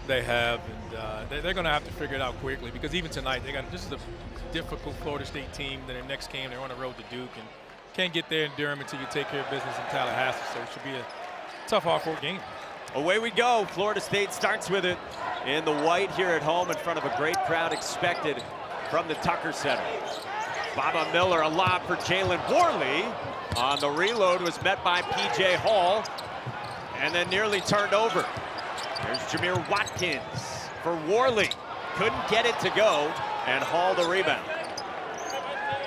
They have, and they're going to have to figure it out quickly because even tonight, this is a difficult Florida State team. Their next game, they're on the road to Duke and can't get there in Durham until you take care of business in Tallahassee. So it should be a tough, hard-fought game. Away we go. Florida State starts with it in the white here at home in front of a great crowd expected from the Tucker Center. Baba Miller, a lob for Jalen Worley. On the reload was met by P.J. Hall and then nearly turned over. There's Jamir Watkins for Worley. Couldn't get it to go, and Hall the rebound.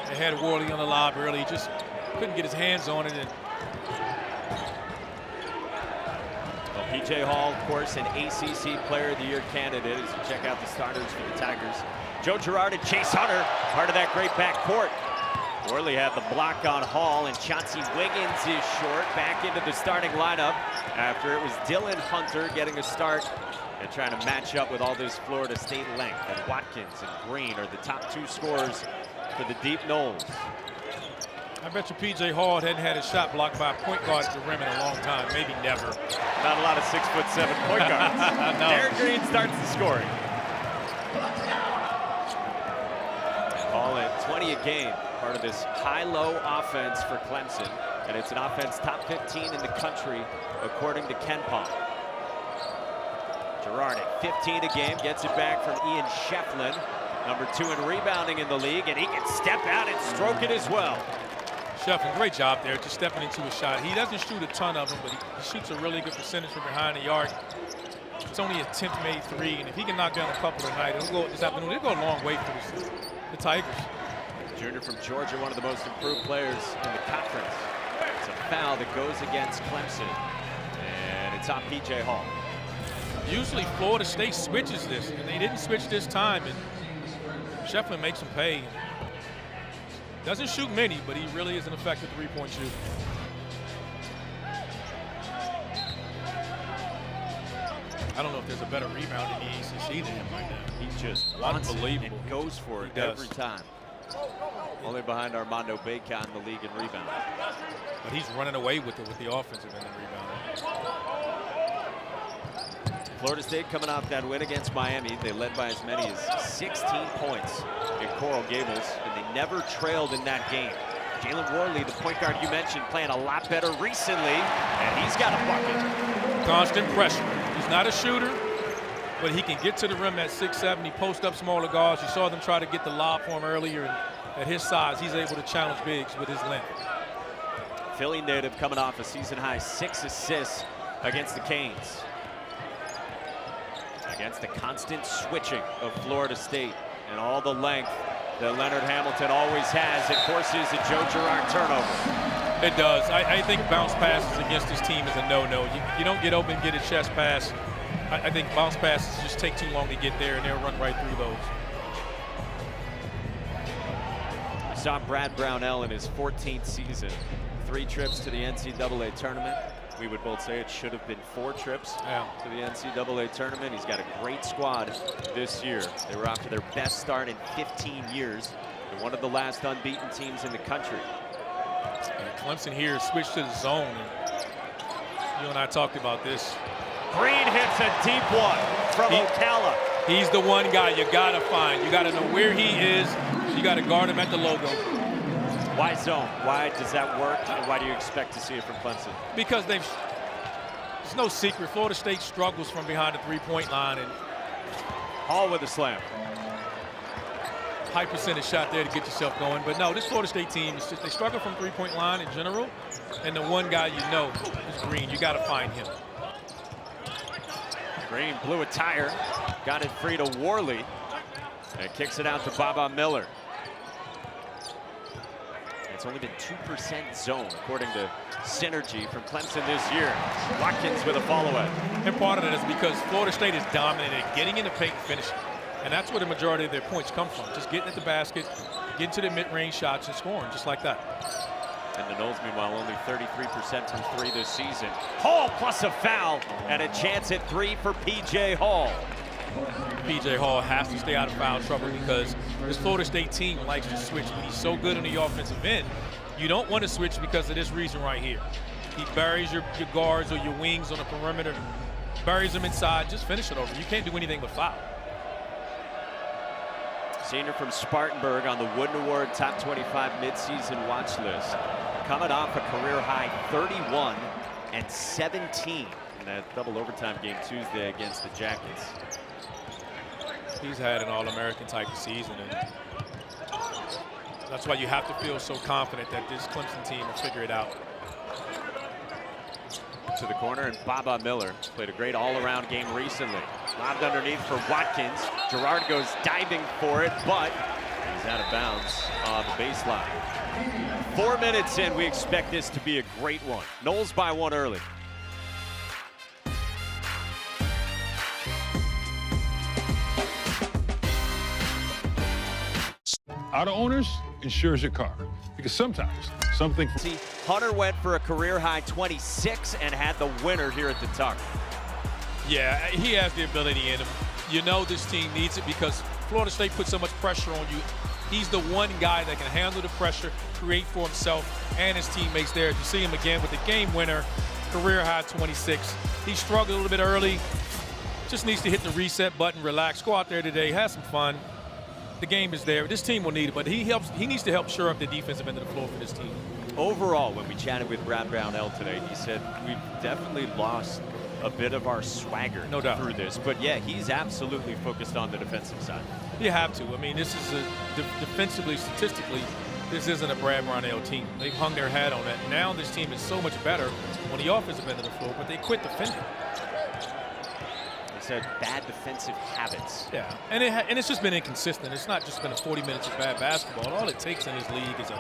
They had Worley on the lob early, just couldn't get his hands on it. And well, P.J. Hall, of course, an ACC Player of the Year candidate as you check out the starters for the Tigers. Joe Girard and Chase Hunter, part of that great backcourt. Worley had the block on Hall, and Chauncey Wiggins is short, back into the starting lineup after it was Dylan Hunter getting a start and trying to match up with all this Florida State length. And Watkins and Green are the top two scorers for the Deep Noles. I bet you P.J. Hall hadn't had a shot blocked by a point guard at the rim in a long time, maybe never. Not a lot of 6'7" point guards. No. Darin Green starts the scoring. Hall at 20 a game, part of this high-low offense for Clemson, and it's an offense top 15 in the country according to KenPom. Girard at 15 a game, gets it back from Ian Shefflin, number 2 in rebounding in the league, and he can step out and stroke it as well. Shefflin, great job there, just stepping into a shot. He doesn't shoot a ton of them, but he shoots a really good percentage from behind the arc. It's only an attempt-made 3, and if he can knock down a couple tonight, it'll go this afternoon. It'll go a long way for the Tigers. Junior from Georgia, one of the most improved players in the conference. It's a foul that goes against Clemson, and it's on P.J. Hall. Usually Florida State switches this, and they didn't switch this time, and Shefflin makes him pay. Doesn't shoot many, but he really is an effective three-point shooter. I don't know if there's a better rebounder in the ACC than him right now. He just wants it and goes for it every time. Only behind Armando Bacon in the league in rebound. But he's running away with it with the offensive end of rebound. Florida State coming off that win against Miami. They led by as many as 16 points in Coral Gables, and they never trailed in that game. Jalen Worley, the point guard you mentioned, playing a lot better recently, and he's got a bucket. Constant pressure. He's not a shooter, but he can get to the rim at 6'7". He posts up smaller guards. You saw them try to get the lob for him earlier, and at his size, he's able to challenge bigs with his length. Philly native coming off a season-high 6 assists against the Canes. Against the constant switching of Florida State and all the length that Leonard Hamilton always has, it forces a Joe Girard turnover. It does. I think bounce passes against this team is a no-no. You don't get open, get a chest pass. I think bounce passes just take too long to get there, and they'll run right through those. We saw Brad Brownell in his 14th season. 3 trips to the NCAA tournament. We would both say it should have been 4 trips to the NCAA tournament. He's got a great squad this year. They were off to their best start in 15 years. They're one of the last unbeaten teams in the country. And Clemson here switched to the zone. And you and I talked about this. Green hits a deep one from Ocala. He's the one guy you got to find. You got to know where he is. You got to guard him at the logo. Why zone? Why does that work, and why do you expect to see it from Clemson? Because there's no secret. Florida State struggles from behind the three-point line, and Hall with a slam. High percentage shot there to get yourself going. But no, this Florida State team, they struggle from three-point line in general, and the one guy you know is Green. You got to find him. Green blew a tire, got it free to Worley, and kicks it out to Baba Miller. It's only been 2% zone, according to Synergy from Clemson this year. Watkins with a follow-up. And part of that is because Florida State is dominant at getting in the paint and finishing. And that's where the majority of their points come from. Just getting at the basket, getting to the mid-range shots and scoring, just like that. And the Noles, meanwhile, only 33% from 3 this season. Hall plus a foul, and a chance at 3 for P.J. Hall. P.J. Hall has to stay out of foul trouble because this Florida State team likes to switch. But he's so good on the offensive end, you don't want to switch because of this reason right here. He buries your guards or your wings on the perimeter. buries him inside, just finish it over. You can't do anything but foul. Senior from Spartanburg on the Wooden Award top 25 midseason watch list. Coming off a career high 31 and 17 in that double overtime game Tuesday against the Jackets. He's had an All-American type of season, and that's why you have to feel so confident that this Clemson team will figure it out. To the corner, and Baba Miller played a great all-around game recently. Lobbed underneath for Watkins. Girard goes diving for it, but he's out of bounds on the baseline. 4 minutes in, we expect this to be a great one. Noles by one early. Auto Owners insures your car, because sometimes something. See, Hunter went for a career-high 26 and had the winner here at the Tuck. Yeah, he has the ability in him. You know this team needs it because Florida State puts so much pressure on you. He's the one guy that can handle the pressure, create for himself and his teammates there. You see him again with the game winner, career-high 26. He struggled a little bit early. Just needs to hit the reset button, relax, go out there today, have some fun. The game is there. This team will need it, but he needs to help shore up the defensive end of the floor for this team. Overall, when we chatted with Brad Brownell today, he said we've definitely lost a bit of our swagger no doubt through this. But yeah, he's absolutely focused on the defensive side. You have to. I mean, this is defensively, statistically, this isn't a Brad Brownell team. They've hung their hat on that. Now this team is so much better on the offensive end of the floor, but they quit defending. Said bad defensive habits. Yeah, and it's just been inconsistent. It's not just been a 40 minutes of bad basketball. All it takes in this league is a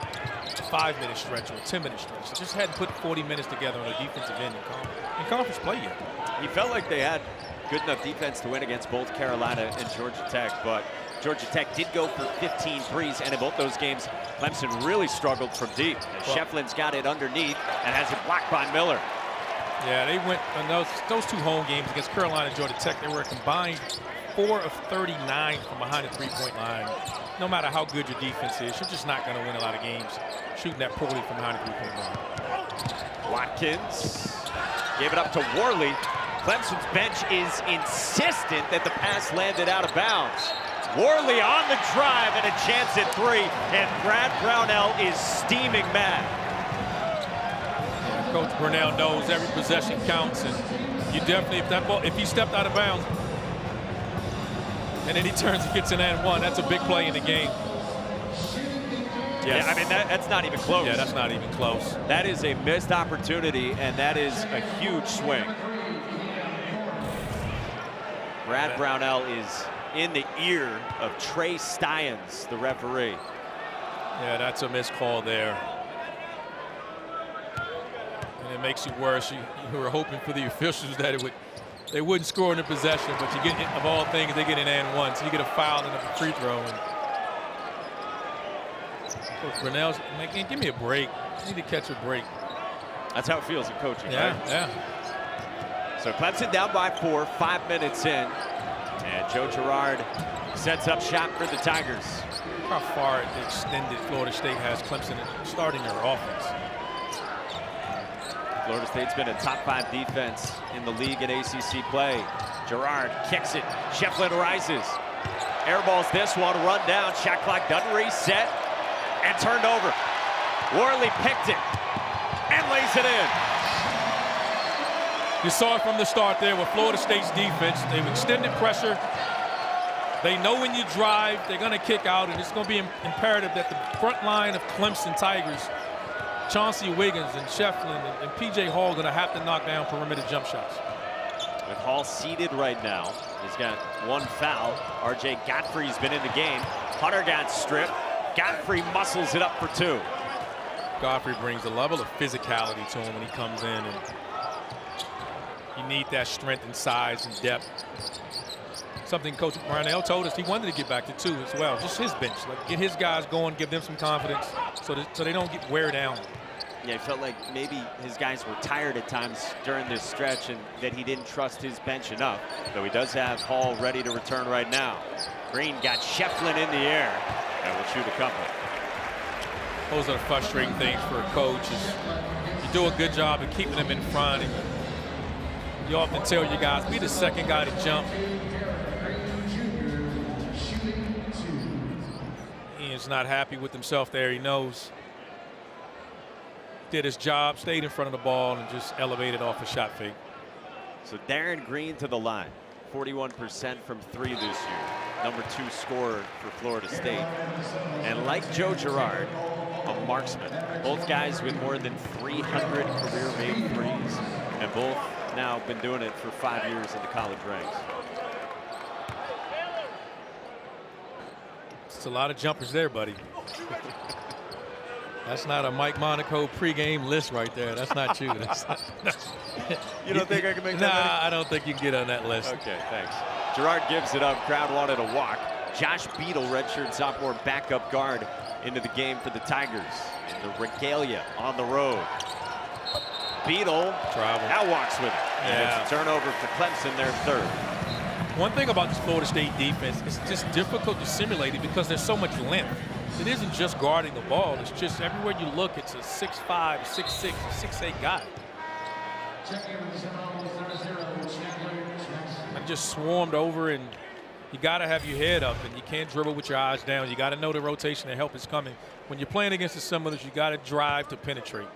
5-minute stretch or a 10-minute stretch. They just hadn't put 40 minutes together on a defensive end in conference play yet. He felt like they had good enough defense to win against both Carolina and Georgia Tech, but Georgia Tech did go for 15 threes, and in both those games, Clemson really struggled from deep. And Shefflin's got it underneath and has it blocked by Miller. Yeah, they went on those two home games against Carolina and Georgia Tech. They were a combined 4 of 39 from behind the three-point line. No matter how good your defense is, you're just not going to win a lot of games shooting that poorly from behind the three-point line. Watkins gave it up to Worley. Clemson's bench is insistent that the pass landed out of bounds. Worley on the drive and a chance at three, and Brad Brownell is steaming mad. Coach Brownell knows every possession counts, and you definitely, if he stepped out of bounds and then he turns and gets an and one, that's a big play in the game. Yes. Yeah, I mean, that's not even close. Yeah, that's not even close. That is a missed opportunity, and that is a huge swing. Brad Brownell is in the ear of Trey Styons, the referee. Yeah, that's a missed call there. And it makes you worse. You were hoping for the officials that they wouldn't score in the possession, but you get, of all things, they get an and one, so you get a foul and a free throw. And Brunell's like, give me a break. You need to catch a break. That's how it feels in coaching, yeah, right? Yeah. So Clemson down by 4, 5 minutes in, and Joe Girard sets up shop for the Tigers. How far extended Florida State has Clemson starting their offense. Florida State's been a top 5 defense in the league in ACC play. Girard kicks it. Shefflin rises. Airballs this one, run down. Shot clock doesn't reset. And turned over. Worley picked it and lays it in. You saw it from the start there with Florida State's defense. They've extended pressure. They know when you drive, they're going to kick out, and it's going to be imperative that the front line of Clemson Tigers, Chauncey Wiggins and Shefflin and P.J. Hall, going to have to knock down perimeter jump shots. With Hall seated right now, he's got 1 foul. R.J. Godfrey's been in the game. Hunter got stripped. Godfrey muscles it up for 2. Godfrey brings a level of physicality to him when he comes in, and you need that strength and size and depth. Something Coach Brownell told us he wanted to get back to 2 as well. Just his bench, like get his guys going, give them some confidence, so they don't get wear down. Yeah, it felt like maybe his guys were tired at times during this stretch and that he didn't trust his bench enough. Though he does have Hall ready to return right now. Green got Shefflin in the air and will shoot a couple. Those are the frustrating things for a coach. Is you do a good job of keeping them in front, and You often tell your guys, be the second guy to jump. Ian's not happy with himself there. He knows. Did his job, stayed in front of the ball, and just elevated off a shot fake. So Darin Green to the line. 41% from 3 this year. Number 2 scorer for Florida State. And like Joe Girard, a marksman. Both guys with more than 300 career made threes. And both now been doing it for 5 years in the college ranks. It's a lot of jumpers there, buddy. That's not a Mike Monaco pregame list right there. That's not you. That's not, you don't think I can make that? Nah, I don't think you can get on that list. Okay, thanks. Girard gives it up. Crowd wanted a walk. Josh Beadle, redshirt sophomore backup guard, into the game for the Tigers. In the regalia on the road. Beadle now walks with it. Yeah. It's a turnover for Clemson, their 3rd. One thing about this Florida State defense, it's just difficult to simulate it because there's so much length. It isn't just guarding the ball. It's just everywhere you look, it's a 6'5", 6'6", 6'8" guy. And just swarmed over, and you got to have your head up, and you can't dribble with your eyes down. You got to know the rotation and help is coming. When you're playing against the Seminoles, you got to drive to penetrate.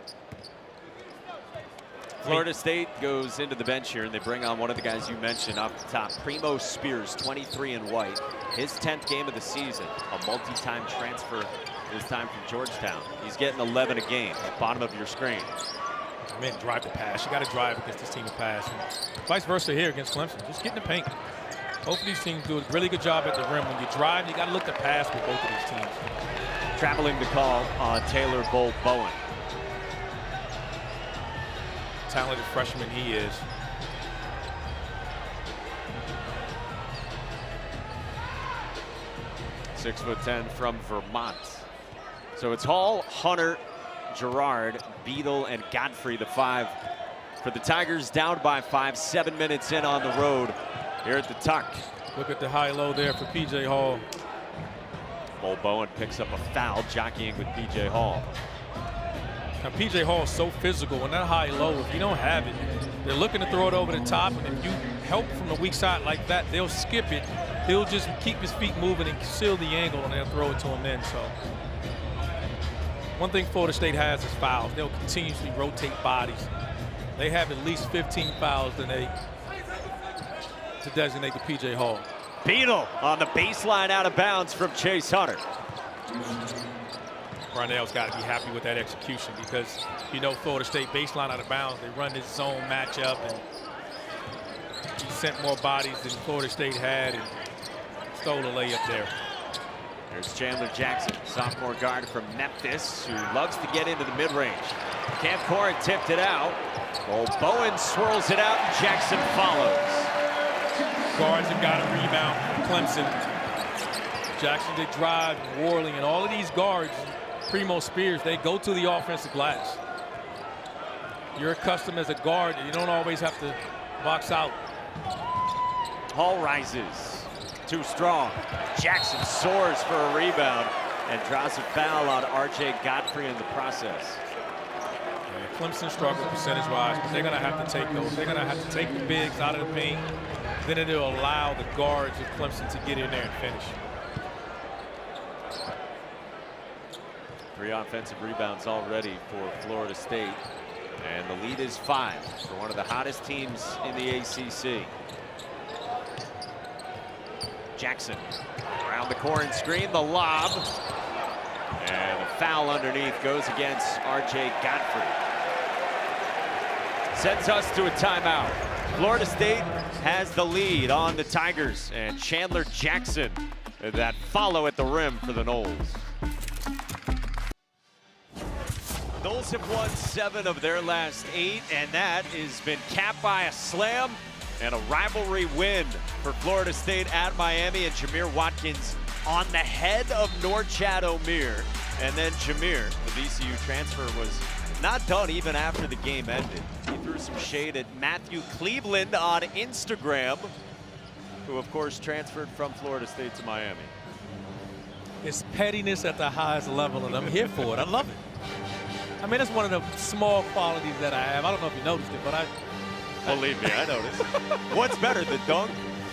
Florida State goes into the bench here, and they bring on one of the guys you mentioned off the top, Primo Spears, 23 in white. His 10th game of the season, a multi-time transfer this time from Georgetown. He's getting 11 a game, bottom of your screen. Man, drive to pass. You got to drive against this team to pass. And vice versa here against Clemson. Just get in the paint. Both of these teams do a really good job at the rim. When you drive, you got to look to pass with both of these teams. Traveling the call on Taylor Bowen. Talented freshman he is. .6'10" from Vermont. So it's Hall, Hunter, Girard, Beadle, and Godfrey, the 5 for the Tigers, down by 5, 7 minutes in on the road here at the Tuck. Look at the high-low there for P.J. Hall. Bowen picks up a foul, jockeying with P.J. Hall. Now, P.J. Hall is so physical. When that high-low, if you don't have it, they're looking to throw it over the top, and if you help from the weak side like that, they'll skip it. He'll just keep his feet moving and seal the angle, and they'll throw it to him then. So one thing Florida State has is fouls. They'll continuously rotate bodies. They have at least 15 fouls to designate to P.J. Hall. Beadle on the baseline out of bounds from Chase Hunter. Brownell's got to be happy with that execution because, you know, Florida State baseline out of bounds, they run this zone matchup, and he sent more bodies than Florida State had and stole a layup there. There's Chandler Jackson, sophomore guard from Memphis, who loves to get into the mid-range. Cam Corrin tipped it out. Bowen swirls it out, and Jackson follows. Guards have got a rebound from Clemson. Jackson did drive, Worley, and all of these guards, Primo Spears, they go to the offensive glass. You're accustomed as a guard, you don't always have to box out. Hall rises, too strong. Jackson soars for a rebound and draws a foul on R.J. Godfrey in the process. Yeah, Clemson struggled percentage-wise, but they're going to have to take those. They're going to have to take the bigs out of the paint. Then it'll allow the guards of Clemson to get in there and finish. 3 offensive rebounds already for Florida State. And the lead is 5 for one of the hottest teams in the ACC. Jackson around the Corrin screen, the lob. And a foul underneath goes against R.J. Godfrey. Sends us to a timeout. Florida State has the lead on the Tigers, and Chandler Jackson that follow at the rim for the Noles. Noles have won 7 of their last 8, and that has been capped by a slam and a rivalry win for Florida State at Miami, and Jamir Watkins on the head of Norchad Omier. And then Jamir, the VCU transfer, was not done even after the game ended. He threw some shade at Matthew Cleveland on Instagram, who of course transferred from Florida State to Miami. It's pettiness at the highest level, and I'm here for it. I love it. I mean, it's one of the small qualities that I have. I don't know if you noticed it, but Believe me, I noticed. What's better, the dunk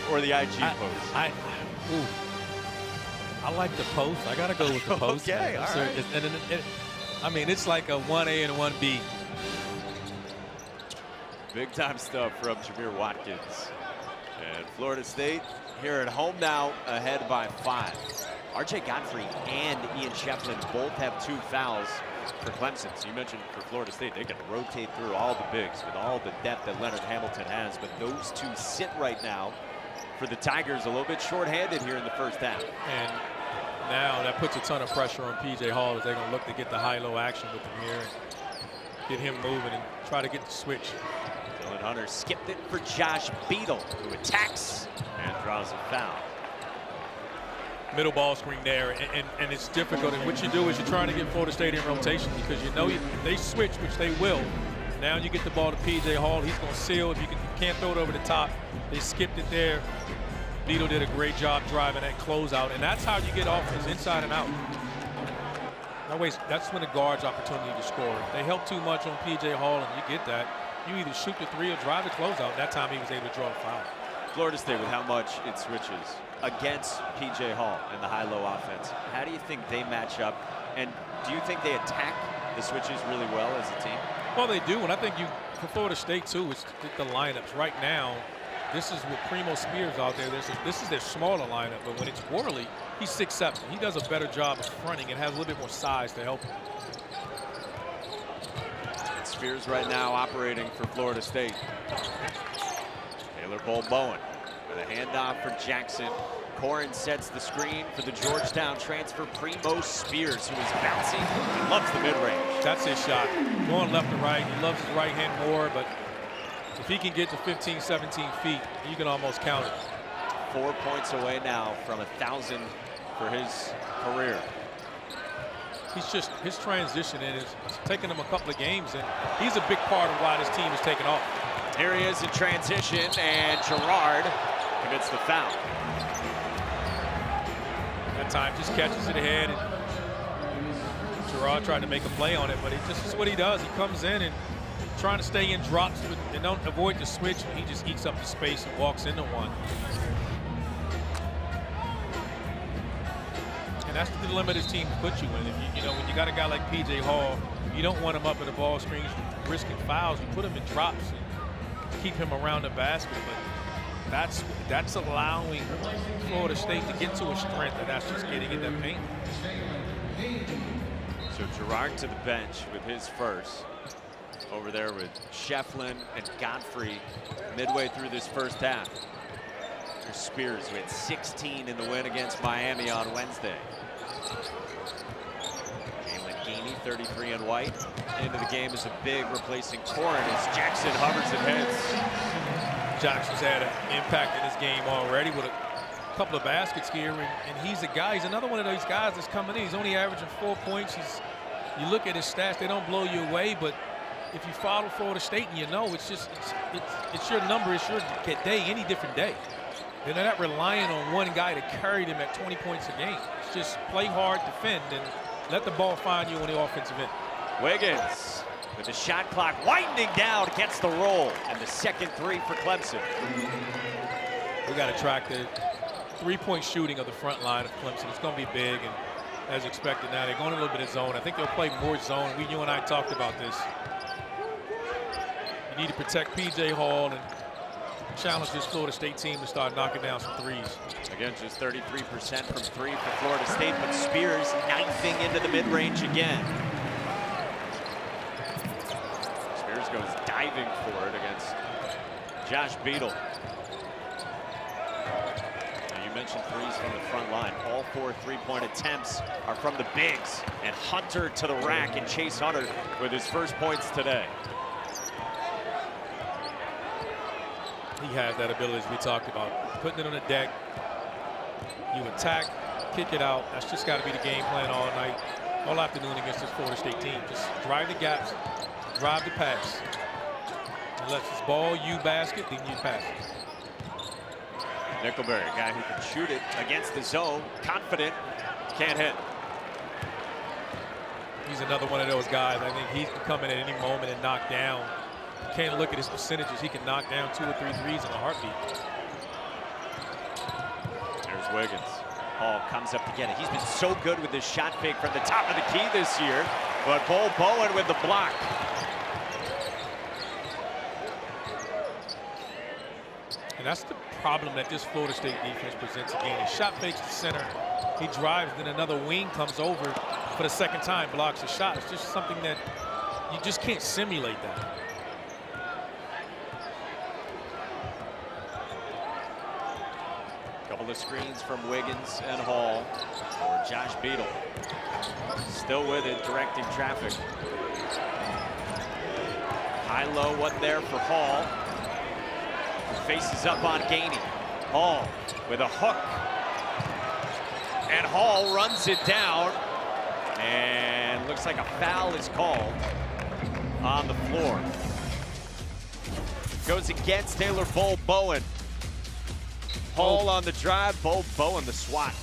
or the IG post? I like the post. I got to go with the post. Okay, all right. I mean, it's like a 1A and 1B. Big time stuff from Jamir Watkins. And Florida State here at home now, ahead by 5. RJ Godfrey and Ian Shefflin both have 2 fouls for Clemson. So you mentioned for Florida State, they can rotate through all the bigs with all the depth that Leonard Hamilton has. But those 2 sit right now for the Tigers, a little bit shorthanded here in the first half. And now that puts a ton of pressure on P.J. Hall as they're going to look to get the high-low action with him here and get him moving and try to get the switch. Dylan Hunter skipped it for Josh Beadle, who attacks and draws a foul. Middle ball screen there, and it's difficult. And what you do is you're trying to get Florida State in rotation because you know they switch, which they will. Now you get the ball to P.J. Hall. He's going to seal. If you can't throw it over the top, they skipped it there. Beadle did a great job driving that closeout, and that's how you get offense inside and out. That's when the guard's opportunity to score. If they help too much on P.J. Hall, and you get that, you either shoot the 3 or drive the closeout. That time he was able to draw a foul. Florida State with how much it switches against P.J. Hall in the high-low offense. How do you think they match up? And do you think they attack the switches really well as a team? Well, they do, and I think for Florida State, too, it's the lineups. Right now, this is with Primo Spears out there. This is their smaller lineup, but when it's Worley, he's 6'7". He does a better job of fronting and has a little bit more size to help him. And Spears right now operating for Florida State. Taylor Bowen with a handoff for Jackson. Corin sets the screen for the Georgetown transfer, Primo Spears, who is bouncing and loves the mid-range. That's his shot. Going left to right. He loves his right hand more, but if he can get to 15, 17 feet, you can almost count it. 4 points away now from 1,000 for his career. His transition in is taking him a couple of games, and he's a big part of why this team is taking off. Here he is in transition, and Gerard commits the foul. That time just catches it ahead, and Gerard tried to make a play on it, but this is what he does. He comes in and trying to stay in drops and don't avoid the switch. He just eats up the space and walks into one. And that's the limit his team can put you in. If you know, when you got a guy like P.J. Hall, you don't want him up in the ball screens risking fouls. You put him in drops and keep him around the basket. But that's allowing Florida State to get to a strength, and that's just getting in that paint. So Gerard to the bench with his first. Over there with Shefflin and Godfrey midway through this first half. There's Spears with 16 in the win against Miami on Wednesday. Jalen Gainey, 33 and white. Into the game is a big replacing Corin as Jackson hovers and heads. Jackson's had an impact in this game already with a couple of baskets here, and he's a guy. He's another one of those guys that's coming in. He's only averaging 4 points. You look at his stats; they don't blow you away, but if you follow Florida State and you know it's your number, it's your day, any different day. They're not relying on one guy to carry them at 20 points a game. It's just play hard, defend, and let the ball find you on the offensive end. Wiggins with the shot clock winding down, gets the roll, and the second 3 for Clemson. We got to track the three-point shooting of the front line of Clemson. It's going to be big, and as expected now, they're going a little bit of zone. I think they'll play more zone. You and I talked about this. You need to protect P.J. Hall and challenge this Florida State team to start knocking down some threes. Again, just 33% from 3 for Florida State, but Spears knifing into the mid-range again. Spears goes diving for it against Josh Beadle. Now, you mentioned threes from the front line. All 4 three-point attempts are from the bigs, and Hunter to the rack, and Chase Hunter with his first points today. He has that ability, as we talked about, putting it on the deck. You attack, kick it out. That's just got to be the game plan all night, all afternoon against this Florida State team. Just drive the gaps, drive the pass. And let this ball, you basket, then you pass it. Nickelberry, a guy who can shoot it against the zone, confident, can't hit. He's another one of those guys. I think he can come in at any moment and knock down You can't look at his percentages. He can knock down 2 or 3 threes in a heartbeat. There's Wiggins. Hall comes up to get it. He's been so good with his shot fake from the top of the key this year, but Bol Bowen with the block. And that's the problem that this Florida State defense presents again. He shot fakes the center. He drives, then another wing comes over for the second time, blocks a shot. It's just something that you just can't simulate that. Couple of screens from Wiggins and Hall for Josh Beadle. Still with it, directing traffic. High-low one there for Hall. Faces up on Gainey. Hall with a hook. And Hall runs it down. And looks like a foul is called on the floor. Goes against Taylor Bol Bowen. Hall on the drive, Bol Bowen the swat.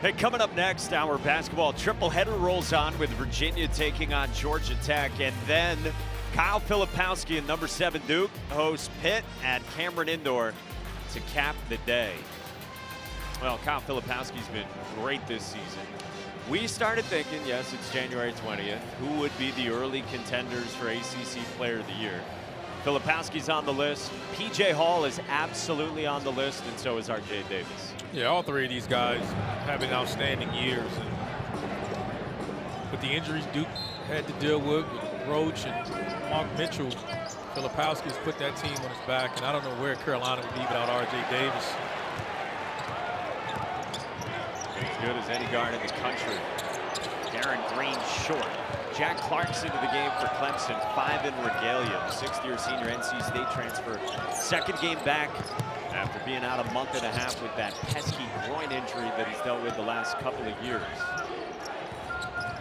Hey, coming up next, our basketball triple header rolls on with Virginia taking on Georgia Tech, and then Kyle Filipowski and number 7 Duke host Pitt at Cameron Indoor to cap the day. Well, Kyle Filipowski's been great this season. We started thinking, yes, it's January 20th, who would be the early contenders for ACC Player of the Year? Filipowski's on the list. PJ Hall is absolutely on the list, and so is RJ Davis. Yeah, all 3 of these guys having outstanding years. And with the injuries Duke had to deal with Roach and Mark Mitchell, Filipowski's put that team on his back, and I don't know where Carolina would be without RJ Davis. As good as any guard in the country. Darin Green short. Jack Clarkson to the game for Clemson, 5 in regalia. The 6th-year senior NC State transfer. 2nd game back after being out a month and a half with that pesky groin injury that he's dealt with the last couple of years.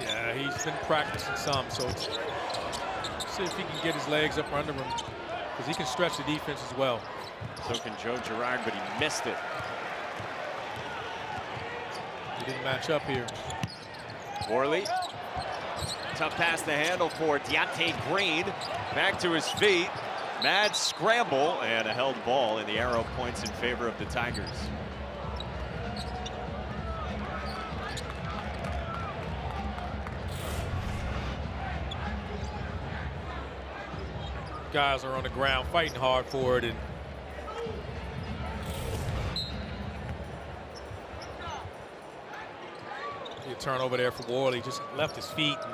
Yeah, he's been practicing some, so see if he can get his legs up under him, because he can stretch the defense as well. So can Joe Girard, but he missed it. He didn't match up here. Worley. Tough pass to handle for Deontay Green. Back to his feet. Mad scramble and a held ball, and the arrow points in favor of the Tigers. Guys are on the ground fighting hard for it, and a turnover there for Worley. Just left his feet. And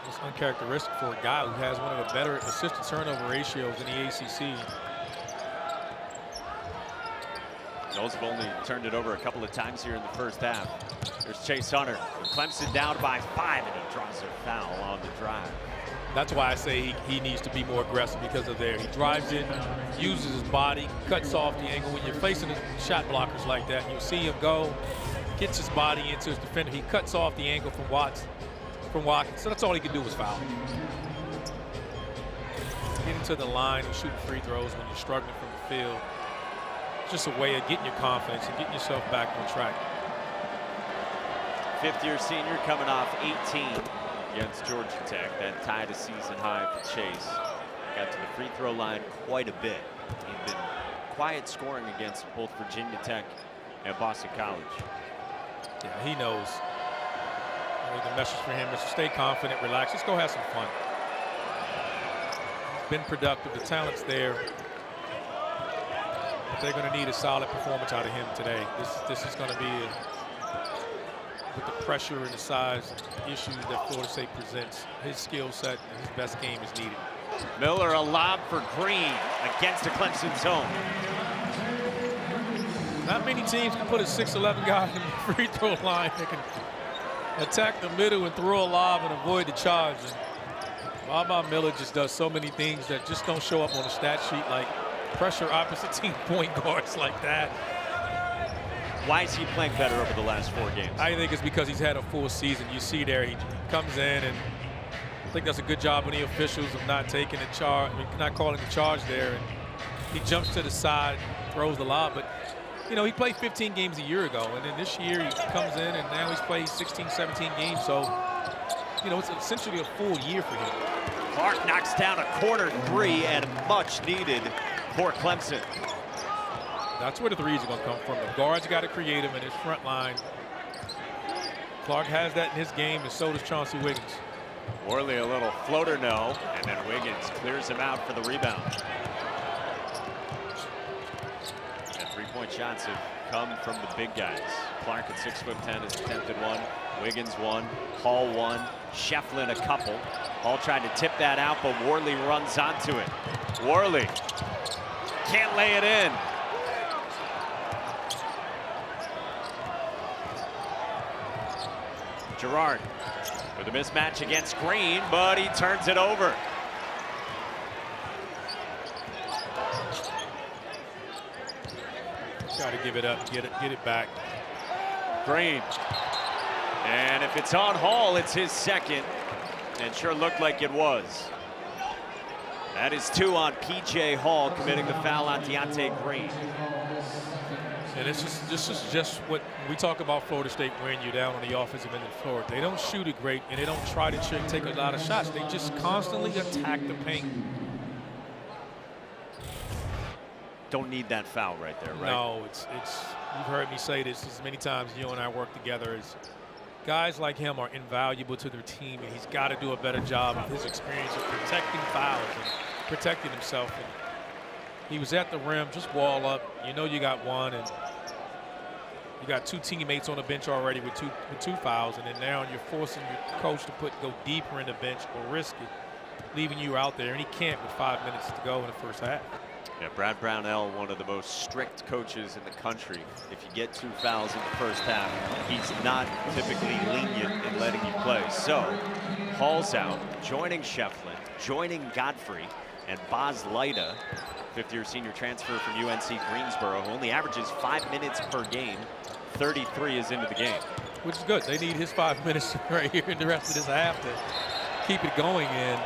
it's uncharacteristic for a guy who has one of the better assist to turnover ratios in the ACC. Those have only turned it over a couple of times here in the first half. There's Chase Hunter. Clemson down by 5, and he draws a foul on the drive. That's why I say he needs to be more aggressive because of there. He drives in, uses his body, cuts off the angle. When you're facing shot blockers like that, you'll see him go, gets his body into his defender. He cuts off the angle from Watkins. So that's all he can do is foul. Get into the line and shoot free throws when you're struggling from the field. It's just a way of getting your confidence and getting yourself back on track. 5th-year senior coming off 18 against Georgia Tech. That tied a season high for Chase. Got to the free throw line quite a bit. He'd been quiet scoring against both Virginia Tech and Boston College. Yeah, he knows. The message for him is to stay confident, relax, just go have some fun. He's been productive, the talent's there. But they're going to need a solid performance out of him today. This is going to be, with the pressure and the size issues that Florida State presents, his skill set and his best game is needed. Miller, a lob for Green against the Clemson zone. Not many teams can put a 6'11" guy in the free throw line that can attack the middle and throw a lob and avoid the charge. And Bob Miller just does so many things that just don't show up on the stat sheet, like pressure opposite team point guards like that. Why is he playing better over the last 4 games? I think it's because he's had a full season. You see there, he comes in, and I think that's a good job on the officials of not taking the charge, not calling the charge there. And he jumps to the side, throws the lob, but you know, he played 15 games a year ago, and then this year he comes in and now he's played 16, 17 games. So, you know, it's essentially a full year for him. Clark knocks down a corner three, and much needed for Clemson. That's where the threes are going to come from. The guards got to create them in his front line. Clark has that in his game, and so does Chauncey Wiggins. Worley a little floater no, and then Wiggins clears him out for the rebound. And three-point shots have come from the big guys. Clark at 6'10" has attempted one. Wiggins one. Hall one. Shefflin a couple. Hall tried to tip that out, but Worley runs onto it. Worley can't lay it in. Girard with a mismatch against Green, but he turns it over. Got to give it up, get it back. Green. And if it's on Hall, it's his second. And sure looked like it was. That is 2 on P.J. Hall, committing the foul on Deontay Green. And this is just what we talk about Florida State wearing you down on the offensive end of the floor. They don't shoot it great, and they don't try to take a lot of shots. They just constantly attack the paint. Don't need that foul right there, right? No, it's you've heard me say this as many times you and I work together. Is guys like him are invaluable to their team, and he's got to do a better job of his experience of protecting fouls and protecting himself. And he was at the rim, just wall up. You know you got one, and you got 2 teammates on the bench already with two fouls, and then now you're forcing your coach to go deeper in the bench or risk it, leaving you out there, and he can't with 5 minutes to go in the first half. Yeah, Brad Brownell, one of the most strict coaches in the country. If you get 2 fouls in the first half, he's not typically lenient in letting you play. So, Hall's out, joining Shefflin, joining Godfrey, and Boz Leida, fifth-year senior transfer from UNC Greensboro, who only averages 5 minutes per game. 33 is into the game. Which is good. They need his 5 minutes right here in the rest of this half to keep it going. And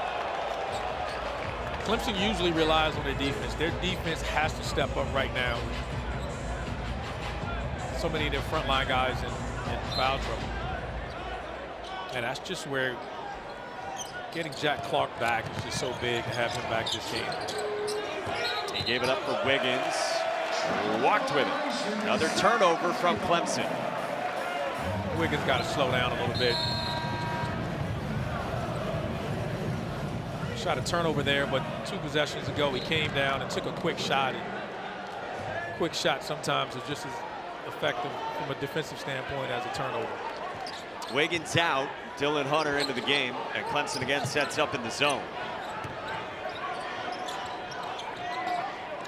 Clemson usually relies on their defense. Their defense has to step up right now. So many of their frontline guys in foul trouble. And that's just where getting Jack Clark back is just so big to have him back this game. He gave it up for Wiggins. Walked with it. Another turnover from Clemson. Wiggins got to slow down a little bit. Shot a turnover there, but 2 possessions ago he came down and took a quick shot. And quick shot sometimes is just as effective from a defensive standpoint as a turnover. Wiggins out, Dylan Hunter into the game, and Clemson again sets up in the zone.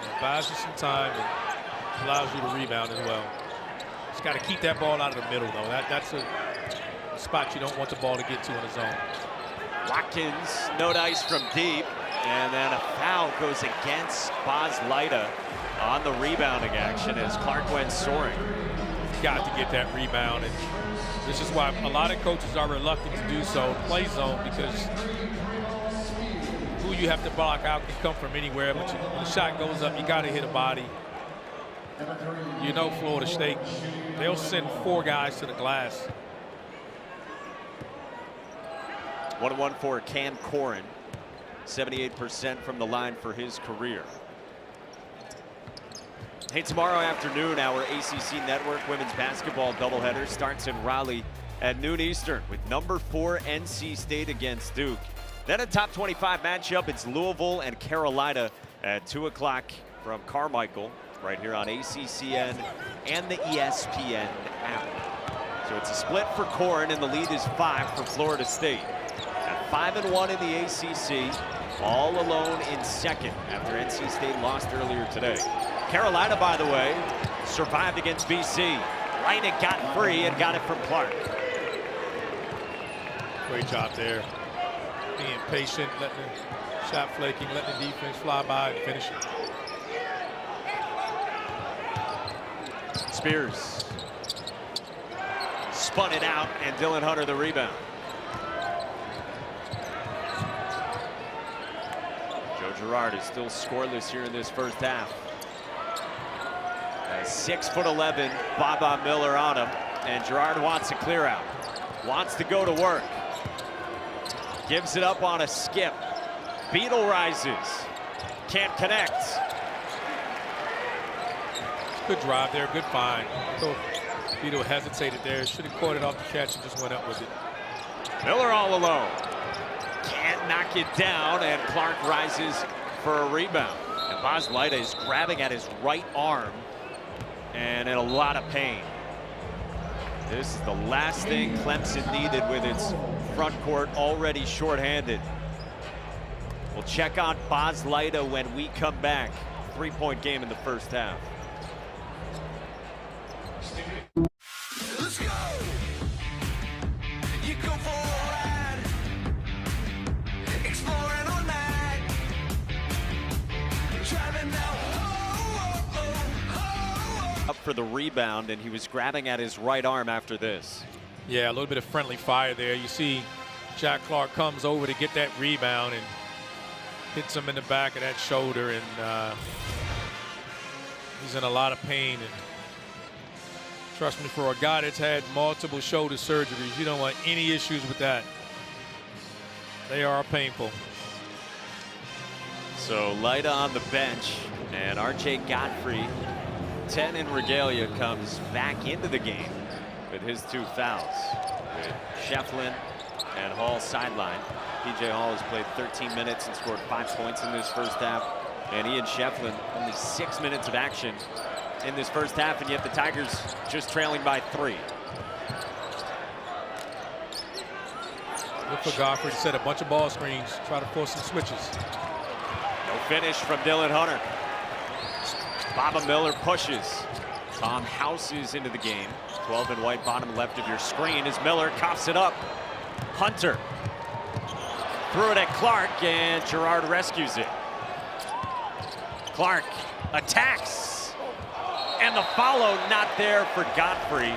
It buys you some time and allows you to rebound as well. Just got to keep that ball out of the middle, though. That's a spot you don't want the ball to get to in the zone. Watkins, no dice from deep, and then a foul goes against Boz Leida on the rebounding action as Clark went soaring. Got to get that rebound, and this is why a lot of coaches are reluctant to do so, play zone, because who you have to block out can come from anywhere, but when the shot goes up, you got to hit a body. You know Florida State, they'll send 4 guys to the glass. 1-1 for Cam Corrin, 78% from the line for his career. Hey, tomorrow afternoon, our ACC Network women's basketball doubleheader starts in Raleigh at noon Eastern with number 4 NC State against Duke. Then a top 25 matchup, it's Louisville and Carolina at 2 o'clock from Carmichael right here on ACCN and the ESPN app. So it's a split for Corrin, and the lead is 5 for Florida State. At 5-1 in the ACC, all alone in second after NC State lost earlier today. Carolina, by the way, survived against BC. Leinig got free and got it from Clark. Great job there. Being patient, letting the shot flaking, letting the defense fly by and finish it. Spears spun it out, and Dylan Hunter the rebound. Joe Girard is still scoreless here in this first half. 6'11" Baba Miller on him, and Girard wants a clear out. Wants to go to work. Gives it up on a skip. Beadle rises. Can't connect. Good drive there, good find. So Beadle hesitated there. Should have caught it off the catch and just went up with it. Miller all alone. Can't knock it down, and Clark rises for a rebound. And Bas Leida is grabbing at his right arm and in a lot of pain. This is the last thing Clemson needed with its front court already shorthanded. We'll check on Bas Leida when we come back. 3-point game in the first half. Let's go. You go for a ride. Exploring all night. Driving now. Up for the rebound, and he was grabbing at his right arm after this. Yeah, a little bit of friendly fire there. You see Jack Clark comes over to get that rebound and hits him in the back of that shoulder, and he's in a lot of pain. And trust me, for a guy that's had multiple shoulder surgeries, you don't want any issues with that. They are painful. So Leida on the bench, and R.J. Godfrey, 10 in regalia, comes back into the game with his 2 fouls. With Shefflin and Hall sideline. P.J. Hall has played 13 minutes and scored 5 points in this first half. And Ian Shefflin, only 6 minutes of action in this first half, and yet the Tigers just trailing by 3. Look for Godfrey to set a bunch of ball screens, try to force some switches. No finish from Dylan Hunter. Baba Miller pushes. Tom Houses into the game. 12 in white, bottom left of your screen as Miller coughs it up. Hunter threw it at Clark, and Girard rescues it. Clark attacks, and the follow not there for Godfrey.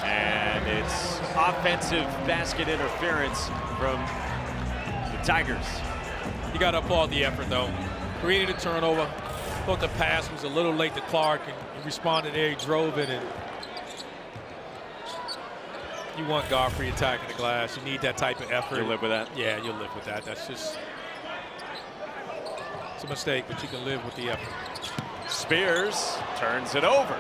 And it's offensive basket interference from the Tigers. You got to applaud the effort, though. Created a turnover. Thought the pass was a little late to Clark, and he responded there. He drove it, and you want Godfrey attacking the glass. You need that type of effort. You live with that? Yeah, you'll live with that. That's just, it's a mistake, but you can live with the effort. Spears turns it over.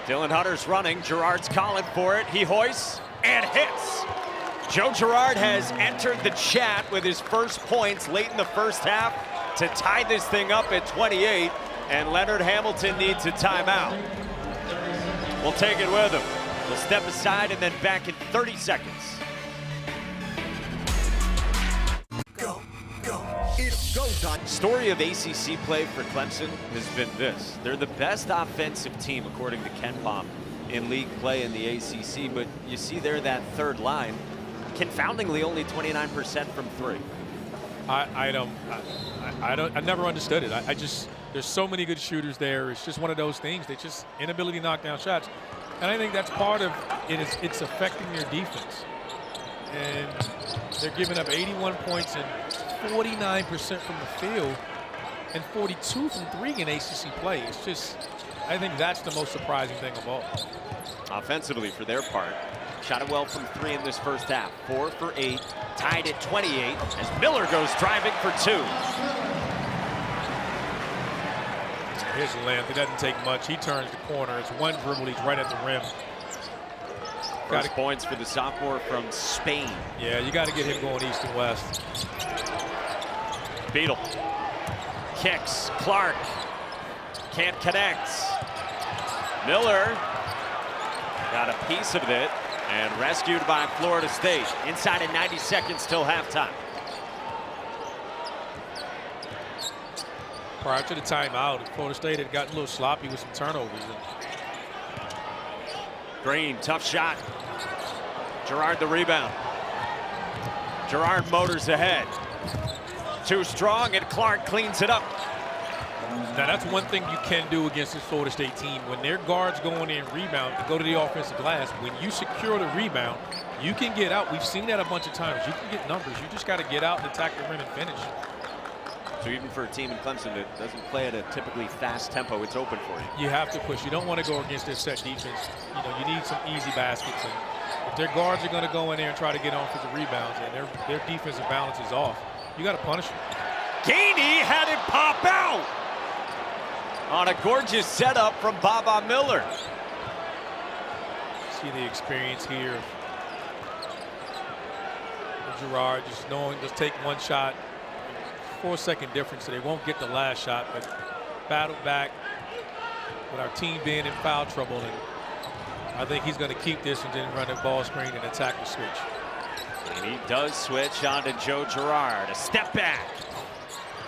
Dylan Hunter's running. Girard's calling for it. He hoists and hits. Joe Girard has entered the chat with his first points late in the first half to tie this thing up at 28, and Leonard Hamilton needs a timeout. We'll take it with him. We'll step aside and then back in 30 seconds. Go, go. It's go time. Story of ACC play for Clemson has been this. They're the best offensive team, according to Ken Pom, in league play in the ACC, but you see there that third line, confoundingly only 29% from 3. I never understood it. There's so many good shooters there. It's just one of those things. They just inability to knock down shots. And I think that's part of it. It's affecting their defense. And they're giving up 81 points and 49% from the field and 42 from 3 in ACC play. It's just, I think that's the most surprising thing of all. Offensively, for their part, shot it well from 3 in this first half. 4 for 8, tied at 28 as Miller goes driving for 2. His length, it doesn't take much. He turns the corner. It's one dribble. He's right at the rim. First points for the sophomore from Spain. Yeah, you got to get him going east and west. Beadle kicks. Clark can't connect. Miller got a piece of it and rescued by Florida State. Inside of 90 seconds till halftime. Prior to the timeout, Florida State had gotten a little sloppy with some turnovers. Green, tough shot. Girard the rebound. Girard motors ahead. Too strong, and Clark cleans it up. Now that's one thing you can do against this Florida State team. When their guards go in and rebound and go to the offensive glass, when you secure the rebound, you can get out. We've seen that a bunch of times. You can get numbers. You just got to get out and attack the rim and finish. So even for a team in Clemson that doesn't play at a typically fast tempo, it's open for you. You have to push. You don't want to go against their set defense. You know, you need some easy baskets. And if their guards are going to go in there and try to get on for the rebounds, and their defensive balance is off, you got to punish them. Gainey had it pop out on a gorgeous setup from Baba Miller. See the experience here of Girard just knowing, just take one shot, 4-second difference, so they won't get the last shot, but battle back with our team being in foul trouble, and I think he's going to keep this and then run a ball screen and attack the switch. And he does switch on to Joe Girard. A step back.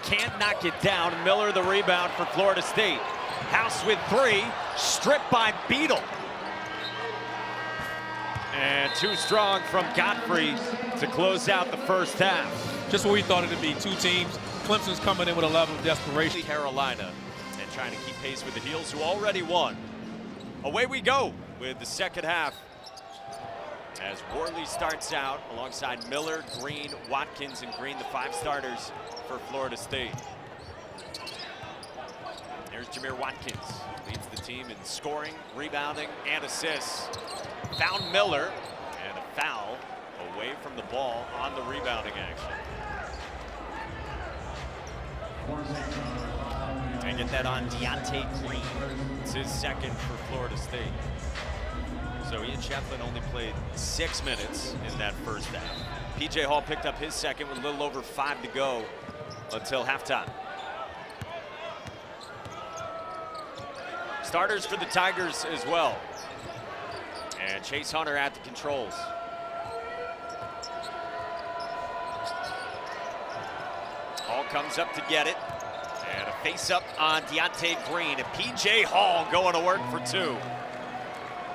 Can't knock it down. Miller the rebound for Florida State. House with 3. Stripped by Beadle. And too strong from Godfrey to close out the first half. Just what we thought it'd be. Two teams. Clemson's coming in with a level of desperation. Carolina and trying to keep pace with the Heels, who already won. Away we go with the second half as Worley starts out alongside Miller, Green, Watkins, and Green, the 5 starters for Florida State. There's Jamir Watkins, leads the team in scoring, rebounding, and assists. Found Miller, and a foul away from the ball on the rebounding action. And get that on Deontay Green. It's his second for Florida State. So Ian Shefflin only played 6 minutes in that first half. P.J. Hall picked up his second with a little over 5 to go until halftime. Starters for the Tigers as well. And Chase Hunter at the controls. Hall comes up to get it. And a face-up on Deontay Green. And P.J. Hall going to work for 2.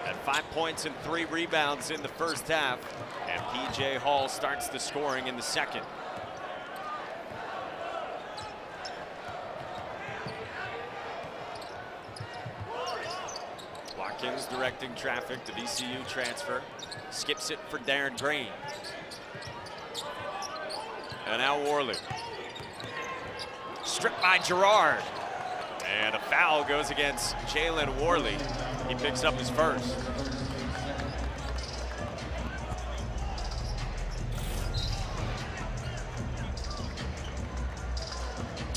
At 5 points and 3 rebounds in the first half. And P.J. Hall starts the scoring in the second. Watkins directing traffic, the VCU transfer. Skips it for Darin Green. And now Worley. Stripped by Girard. And a foul goes against Jalen Worley. He picks up his first.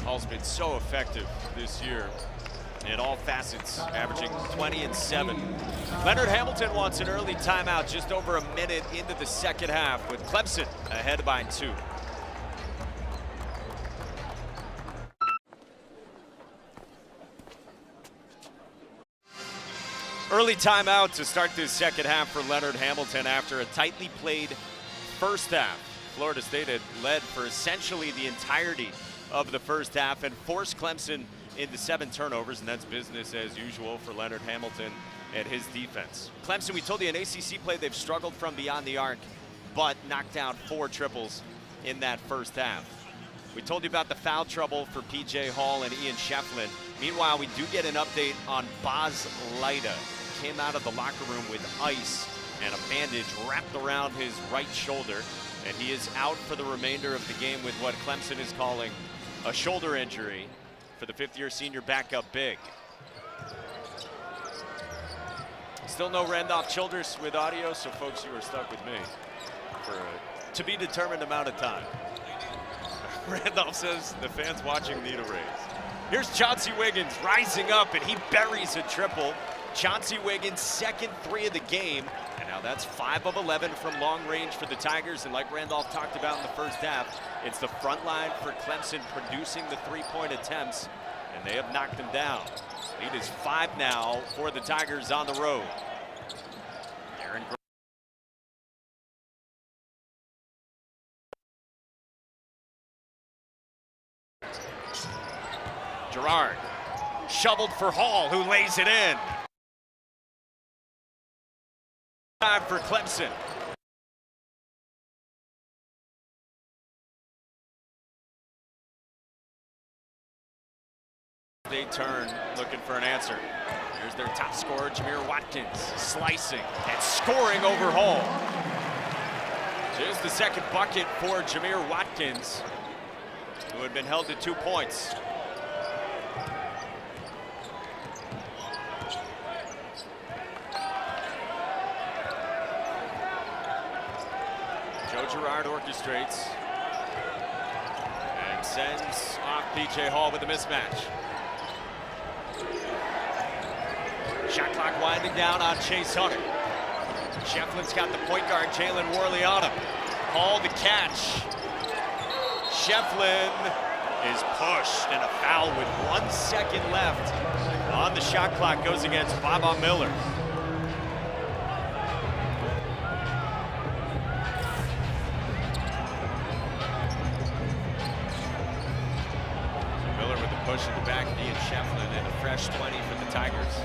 Hall's been so effective this year in all facets, averaging 20 and 7. Leonard Hamilton wants an early timeout just over a minute into the second half with Clemson ahead by 2. Early timeout to start this second half for Leonard Hamilton after a tightly played first half. Florida State had led for essentially the entirety of the first half and forced Clemson into 7 turnovers, and that's business as usual for Leonard Hamilton and his defense. Clemson, we told you in ACC play they've struggled from beyond the arc, but knocked down 4 triples in that first half. We told you about the foul trouble for P.J. Hall and Ian Shefflin. Meanwhile, we do get an update on Boz Leida. Came out of the locker room with ice and a bandage wrapped around his right shoulder, and he is out for the remainder of the game with what Clemson is calling a shoulder injury for the 5th-year senior backup big. Still no Randolph Childress with audio, so folks, you are stuck with me for a to-be-determined amount of time. Randolph says the fans watching need a raise. Here's Chauncey Wiggins rising up, and he buries a triple. Chauncey Wiggins' second 3 of the game, and now that's 5 of 11 from long range for the Tigers. And like Randolph talked about in the first half, it's the front line for Clemson producing the 3-point attempts, and they have knocked them down. Lead is 5 now for the Tigers on the road. Darin Green. Girard shoveled for Hall, who lays it in. Time for Clemson. They turn, looking for an answer. Here's their top scorer, Jamir Watkins, slicing and scoring over Hall. Here's the second bucket for Jamir Watkins. who had been held to 2 points. Joe Girard orchestrates and sends off P.J. Hall with a mismatch. Shot clock winding down on Chase Hunter. Shefflin's got the point guard, Jalen Worley, on him. Hall to catch. Shefflin is pushed, and a foul with 1 second left on the shot clock goes against Baba Miller. Miller with the push in the back knee, and Shefflin, and a fresh 20 for the Tigers.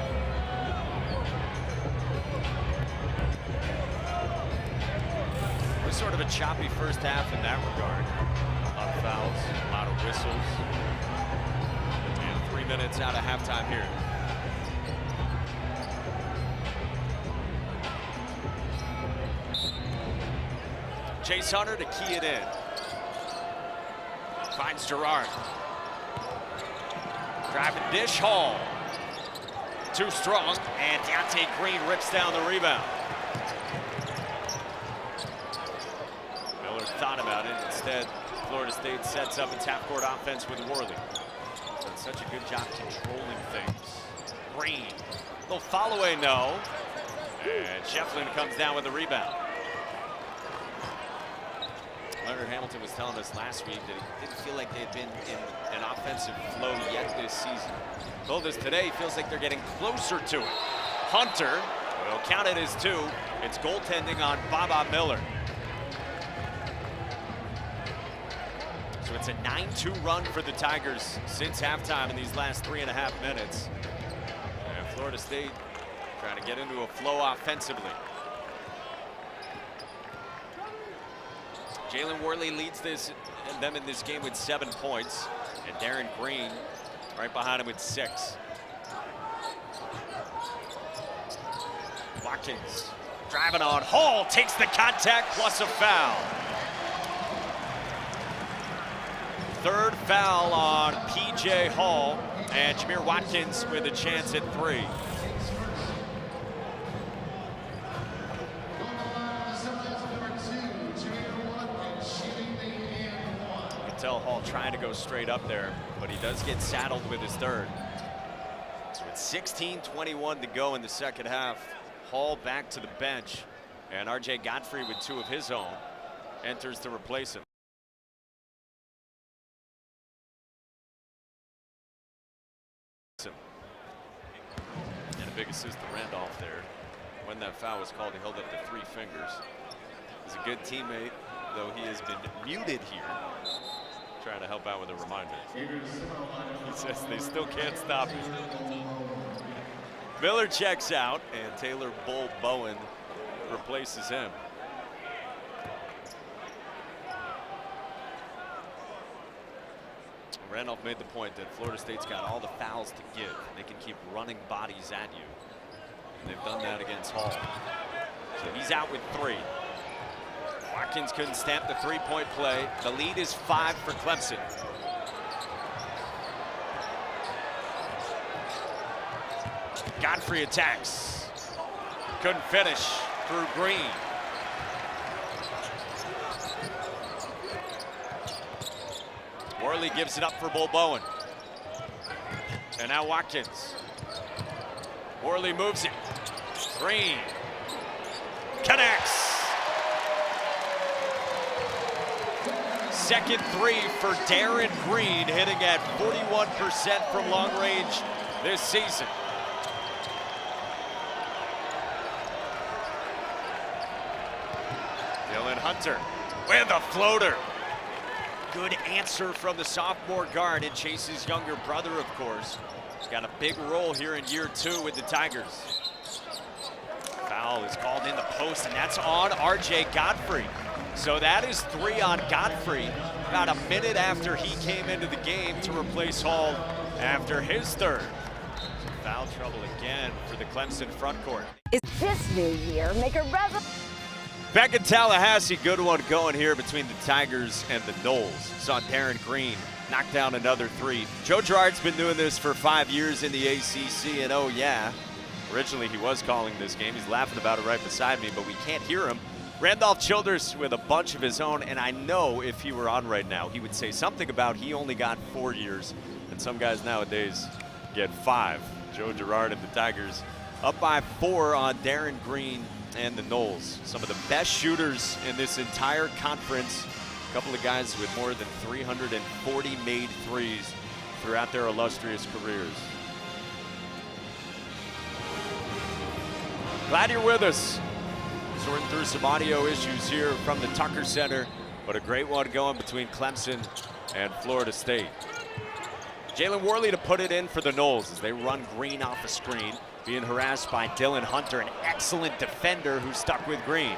Sort of a choppy first half in that regard. A lot of fouls, a lot of whistles, and 3 minutes out of halftime here. Chase Hunter to key it in. Finds Girard. Driving dish, Hall. Too strong, and Darin Green rips down the rebound. Thought about it. Instead, Florida State sets up its half-court offense with Worley. Done such a good job controlling things. Green, little follow away, no. And Shefflin comes down with the rebound. Leonard Hamilton was telling us last week that he didn't feel like they had been in an offensive flow yet this season. Told us today he feels like they're getting closer to it. Hunter, will count it as 2. It's goaltending on Baba Miller. So it's a 9-2 run for the Tigers since halftime in these last 3.5 minutes. And Florida State trying to get into a flow offensively. Jalen Worley leads them in this game with 7 points, and Darin Green right behind him with 6. Watkins driving on Hall, takes the contact plus a foul. 3rd foul on P.J. Hall, and Jamir Watkins with a chance at 3. You can tell Hall trying to go straight up there, but he does get saddled with his 3rd. So it's 16:21 to go in the second half. Hall back to the bench, and R.J. Godfrey with 2 of his own enters to replace him. And a big assist to Randolph there. When that foul was called, he held up the 3 fingers. He's a good teammate, though he has been muted here. Trying to help out with a reminder. He says they still can't stop him. Miller checks out, and Taylor Bull Bowen replaces him. Randolph made the point that Florida State's got all the fouls to give. They can keep running bodies at you. And they've done that against Hall. So he's out with 3. Watkins couldn't stamp the 3-point play. The lead is 5 for Clemson. Godfrey attacks. Couldn't finish through Green. Worley gives it up for Bull Bowen. And now Watkins. Worley moves it. Green connects. Second 3 for Darin Green, hitting at 41% from long range this season. Dylan Hunter with a floater. Good answer from the sophomore guard, and Chase's younger brother, of course. He's got a big role here in year 2 with the Tigers. Foul is called in the post, and that's on R.J. Godfrey. So that is 3 on Godfrey, about a minute after he came into the game to replace Hall after his 3rd. Foul trouble again for the Clemson front court. This new year, make a revolution. Back in Tallahassee, good one going here between the Tigers and the Noles. Saw Darin Green knock down another three. Joe Girard's been doing this for 5 years in the ACC, and oh yeah, originally he was calling this game. He's laughing about it right beside me, but we can't hear him. Randolph Childers with a bunch of his own, and I know if he were on right now, he would say something about he only got 4 years, and some guys nowadays get 5. Joe Girard and the Tigers up by 4 on Darin Green and the Noles. Some of the best shooters in this entire conference. A couple of guys with more than 340 made threes throughout their illustrious careers. Glad you're with us. Sorting through some audio issues here from the Tucker Center, but a great one going between Clemson and Florida State. Jalen Worley to put it in for the Noles as they run Green off a screen, being harassed by Dylan Hunter, an excellent defender who stuck with Green.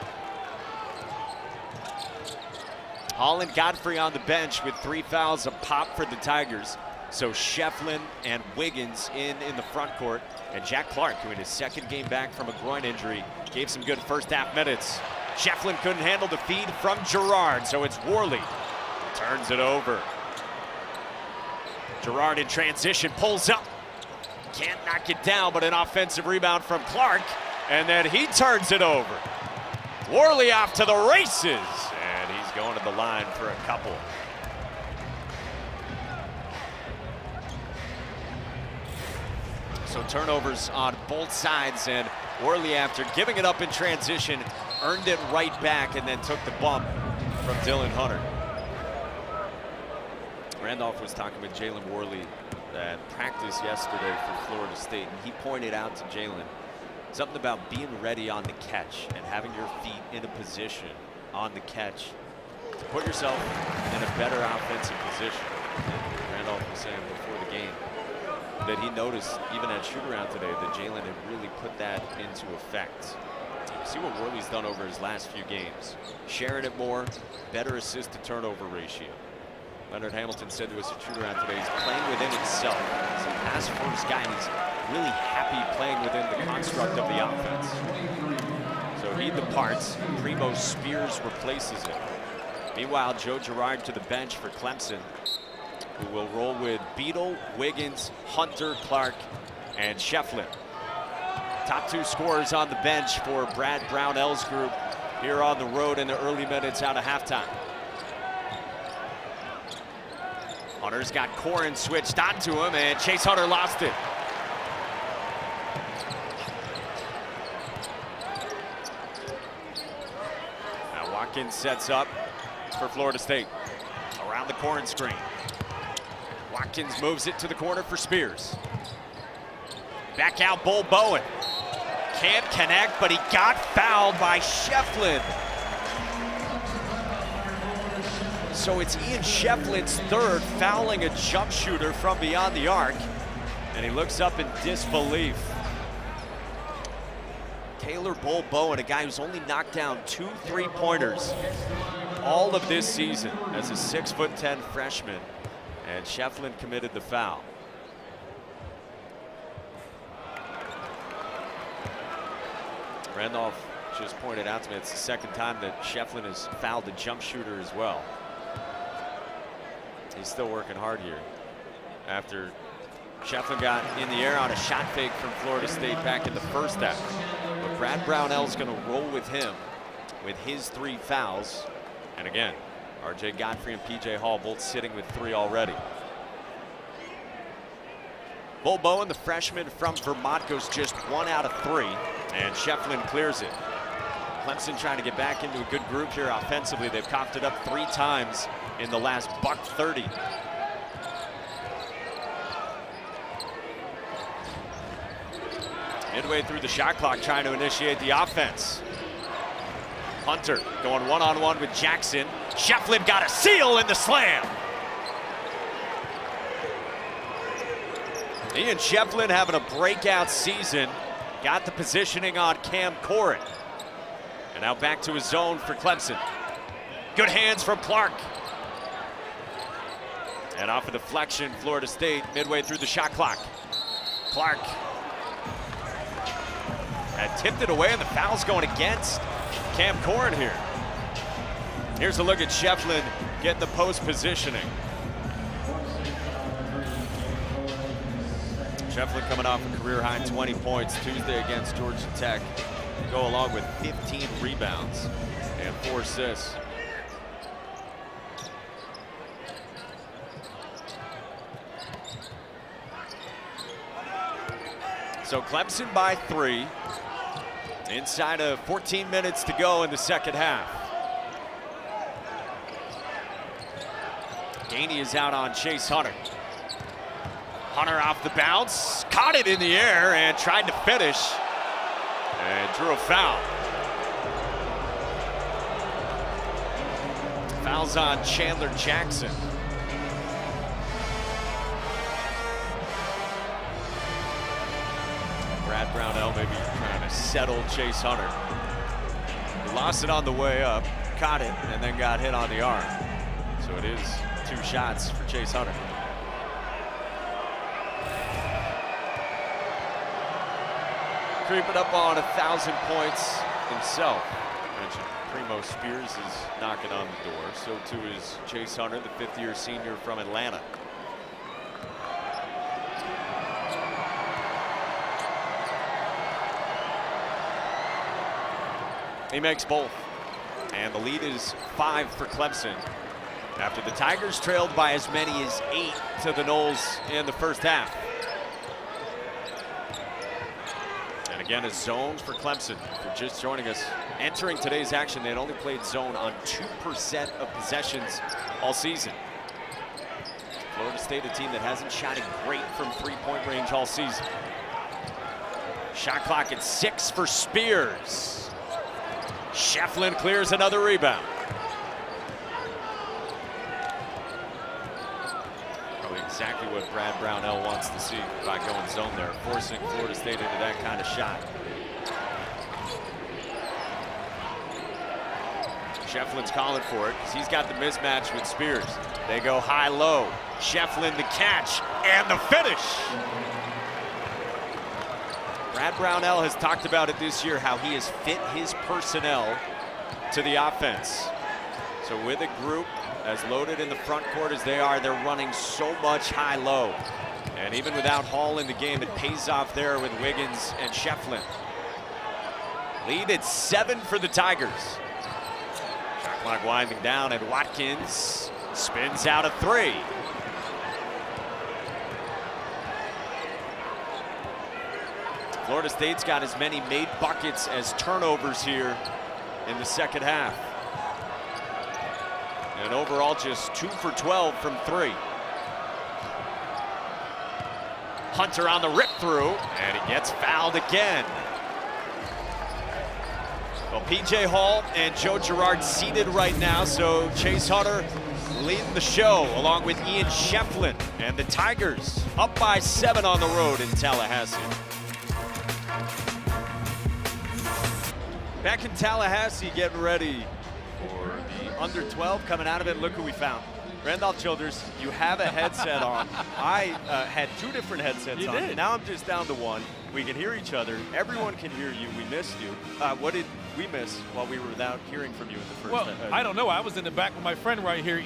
Holland Godfrey on the bench with 3 fouls, a pop for the Tigers. So Shefflin and Wiggins in the front court, and Jack Clark, who in his second game back from a groin injury, gave some good first half minutes. Shefflin couldn't handle the feed from Girard, so it's Worley. Turns it over. Girard in transition, pulls up. Can't knock it down, but an offensive rebound from Clark, and then he turns it over. Worley off to the races, and he's going to the line for a couple. So turnovers on both sides, and Worley, after giving it up in transition, earned it right back and then took the bump from Dylan Hunter. Randolph was talking with Jalen Worley at practice yesterday for Florida State, and he pointed out to Jalen something about being ready on the catch and having your feet in a position on the catch to put yourself in a better offensive position. And Randolph was saying before the game that he noticed, even at shoot-around today, that Jalen had really put that into effect. You see what Worley's done over his last few games. Sharing it more, better assist-to-turnover ratio. Leonard Hamilton said to us at shoot-around today, he's playing within himself. He's a pass-first guy, and he's really happy playing within the construct of the offense. So he departs. Primo Spears replaces him. Meanwhile, Joe Girard to the bench for Clemson, who will roll with Beadle, Wiggins, Hunter, Clark, and Shefflin. Top 2 scorers on the bench for Brad Brownell's group here on the road in the early minutes out of halftime. Hunter's got Corin switched onto him, and Chase Hunter lost it. Now Watkins sets up for Florida State. Around the Corin screen. Watkins moves it to the corner for Spears. Back out Bull Bowen. Can't connect, but he got fouled by Shefflin. So it's Ian Shefflin's third, fouling a jump shooter from beyond the arc. And he looks up in disbelief. Taylor Bull Bowen, a guy who's only knocked down 2 3-pointers all of this season as a 6'10" freshman. And Shefflin committed the foul. Randolph just pointed out to me it's the second time that Shefflin has fouled a jump shooter as well. He's still working hard here. After Shefflin got in the air on a shot fake from Florida State back in the first half. But Brad Brownell's going to roll with him with his 3 fouls. And again, R.J. Godfrey and P.J. Hall both sitting with 3 already. Bull Bowen, the freshman from Vermont, goes just 1 out of 3, and Shefflin clears it. Clemson trying to get back into a good group here offensively. They've coughed it up 3 times in the last $130. Midway through the shot clock, trying to initiate the offense. Hunter going one-on-one with Jackson. Shefflin got a seal in the slam. Ian Shefflin having a breakout season. Got the positioning on Cam Corin. And now back to his zone for Clemson. Good hands from Clark. And off a deflection, Florida State midway through the shot clock. Clark had tipped it away, and the foul's going against Cam Corn here. Here's a look at Shefflin getting the post positioning. Shefflin coming off a career-high 20 points Tuesday against Georgia Tech. Go along with 15 rebounds and 4 assists. So Clemson by 3. Inside of 14 minutes to go in the second half. Gainey is out on Chase Hunter. Hunter off the bounce, caught it in the air and tried to finish and drew a foul. Foul's on Chandler Jackson. Brad Brownell maybe trying to settle Chase Hunter. He lost it on the way up, caught it, and then got hit on the arm. So it is 2 shots for Chase Hunter. Creeping up on 1,000 points himself. Mentioned Primo Spears is knocking on the door. So too is Chase Hunter, the 5th-year senior from Atlanta. He makes both. And the lead is 5 for Clemson, after the Tigers trailed by as many as 8 to the Noles in the first half. And again, a zone for Clemson. If you're just joining us, entering today's action, they had only played zone on 2% of possessions all season. Florida State, a team that hasn't shot it great from 3-point range all season. Shot clock at 6 for Spears. Shefflin clears another rebound. Probably exactly what Brad Brownell wants to see by going zone there, forcing Florida State into that kind of shot. Shefflin's calling for it because he's got the mismatch with Spears. They go high-low. Shefflin the catch and the finish. Brad Brownell has talked about it this year, how he has fit his personnel to the offense. So with a group as loaded in the front court as they are, they're running so much high-low. And even without Hall in the game, it pays off there with Wiggins and Shefflin. Lead at 7 for the Tigers. Shot clock winding down, and Watkins spins out a 3. Florida State's got as many made buckets as turnovers here in the second half. And overall, just 2 for 12 from 3. Hunter on the rip through, and he gets fouled again. Well, PJ Hall and Joe Girard seated right now, so Chase Hunter leading the show along with Ian Shefflin, and the Tigers up by 7 on the road in Tallahassee. Back in Tallahassee, getting ready for the under 12 coming out of it. Look who we found. Randolph Childers, you have a headset on. I had 2 different headsets on. Did. Now I'm just down to 1. We can hear each other. Everyone can hear you. We missed you. What did we miss while we were without hearing from you in the first? Well, I don't know. I was in the back with my friend right here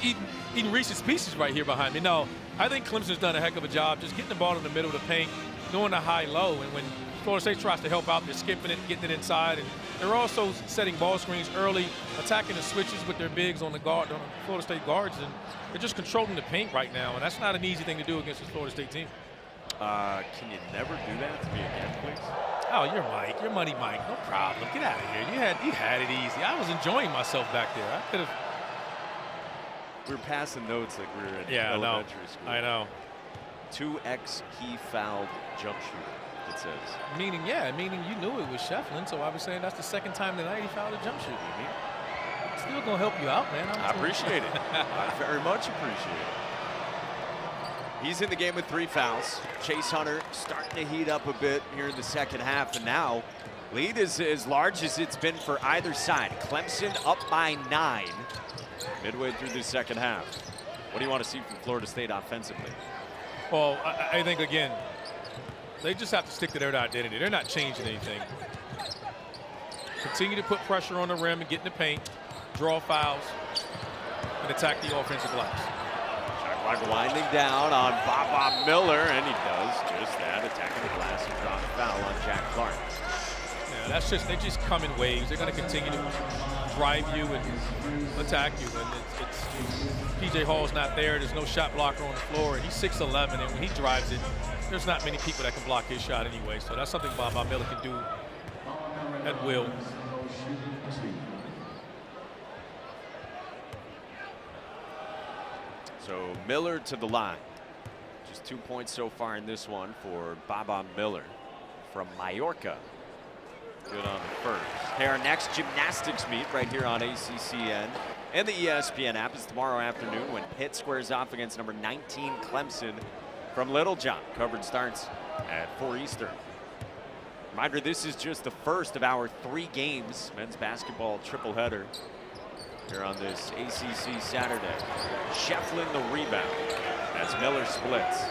eating Reese's Pieces right here behind me. No, I think Clemson's done a heck of a job just getting the ball in the middle of the paint, doing the high-low, and when Florida State tries to help out, they're skipping it, getting it inside, and they're also setting ball screens early, attacking the switches with their bigs on the Florida State guards, and they're just controlling the paint right now, and that's not an easy thing to do against this Florida State team. Can you never do that to me again, please? Oh, you're Mike. You're Money Mike. No problem. Get out of here. You had it easy. I was enjoying myself back there. I could have. We were passing notes like we were in elementary school. I know. 2x he fouled jump shooter, it says. Meaning you knew it was Shefflin, so I was saying that's the second time tonight he fouled a jump shooter. Still gonna help you out, man. I appreciate it. I very much appreciate it. He's in the game with 3 fouls. Chase Hunter starting to heat up a bit here in the second half, and now lead is as large as it's been for either side. Clemson up by 9 midway through the second half. What do you want to see from Florida State offensively? Well, I think, again, they just have to stick to their identity. They're not changing anything. Continue to put pressure on the rim and get in the paint, draw fouls, and attack the offensive glass. Shot clock winding down on Baba Miller, and he does just that, attacking the glass and drawing a foul on Jack Clark. Yeah, they just come in waves. They're going to continue to drive you and attack you. And P.J. Hall's not there. There's no shot blocker on the floor, and he's 6'11", and when he drives it, there's not many people that can block his shot anyway. So that's something Baba Miller can do at will. So Miller to the line. Just 2 points so far in this one for Baba Miller from Mallorca. Good on the first. Hey, our next gymnastics meet right here on ACCN and the ESPN app is tomorrow afternoon when Pitt squares off against number 19 Clemson from Littlejohn. Coverage starts at 4 Eastern. Reminder, this is just the first of our 3 games, men's basketball triple header here on this ACC Saturday. Shefflin the rebound as Miller splits.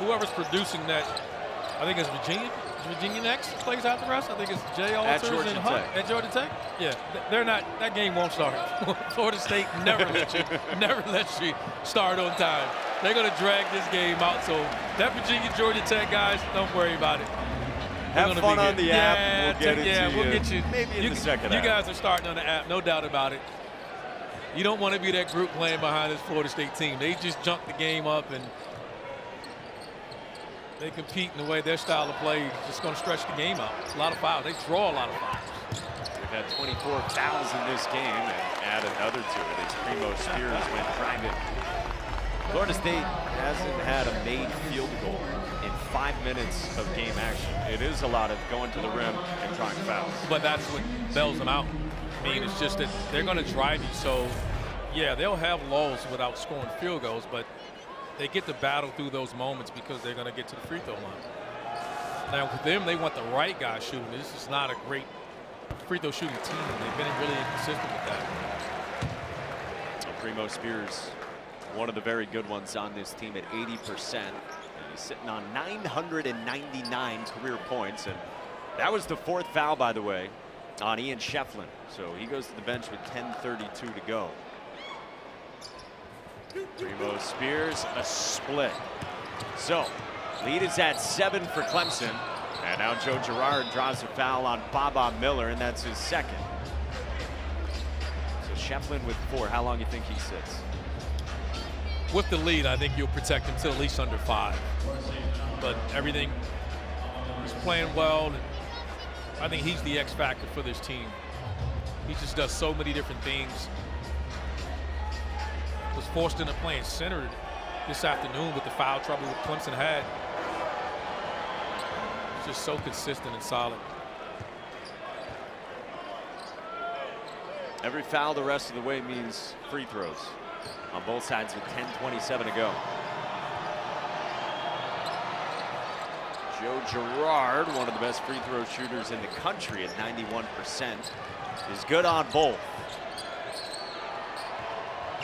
Whoever's producing that, I think it's Virginia. Virginia next plays out the rest. I think it's Jay Alters and Hunt at Georgia Tech. Yeah, they're not. That game won't start. Florida State never lets you start on time. They're going to drag this game out. So that Virginia Georgia Tech guys, don't worry about it. Have fun on the app. We'll get you maybe in the second half. You guys are starting on the app, no doubt about it. You don't want to be that group playing behind this Florida State team. They just junk the game up and they compete in the way their style of play is just going to stretch the game out. It's a lot of fouls. They draw a lot of fouls. We've had 24 fouls in this game and add another to it as Primo Spears went private. Florida State hasn't had a made field goal in 5 minutes of game action. It is a lot of going to the rim and drawing fouls. But that's what bails them out. I mean, it's just that they're going to drive you. So, yeah, they'll have lulls without scoring field goals, but they get to battle through those moments because they're going to get to the free throw line. Now, with them, they want the right guy shooting. This is not a great free throw shooting team. They've been really inconsistent with that. Primo Spears, one of the very good ones on this team at 80%. And he's sitting on 999 career points. And that was the 4th foul, by the way, on Ian Shefflin. So he goes to the bench with 10:32 to go. Primo Spears, a split. So, lead is at 7 for Clemson. And now Joe Girard draws a foul on Baba Miller, and that's his second. So Shefflin with 4. How long do you think he sits? With the lead, I think you'll protect him till at least under 5. But everything, he's playing well. I think he's the X factor for this team. He just does so many different things. Was forced into playing center this afternoon with the foul trouble that Clemson had. He's just so consistent and solid. Every foul the rest of the way means free throws on both sides with 10:27 to go. Joe Girard, one of the best free throw shooters in the country at 91%, is good on both.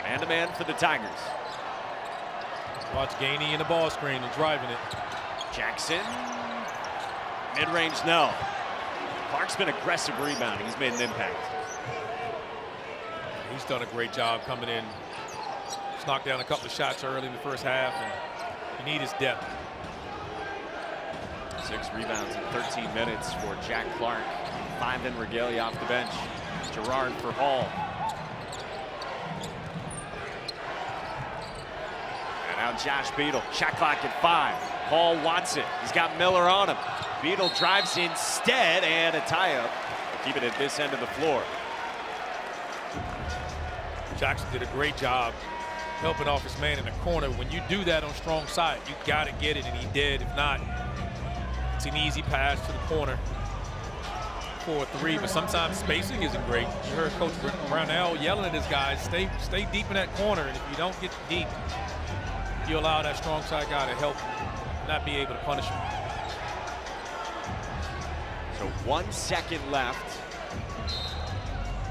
Man-to-man for the Tigers. Watch Gainey in the ball screen and driving it. Jackson, mid-range, no. Clark's been aggressive rebounding. He's made an impact. He's done a great job coming in. He's knocked down a couple of shots early in the first half, and you need his depth. 6 rebounds in 13 minutes for Jack Clark. 5 in regalia off the bench. Girard for Hall. And now Josh Beadle. Shot clock at 5. Hall wants it. He's got Miller on him. Beadle drives instead, and a tie-up. Keep it at this end of the floor. Jackson did a great job helping off his man in the corner. When you do that on strong side, you got to get it, and he did. If not, it's an easy pass to the corner for a 3, but sometimes spacing isn't great. You heard Coach Brownell yelling at his guys, stay deep in that corner, and if you don't get deep, you allow that strong side guy to help not be able to punish him. So 1 second left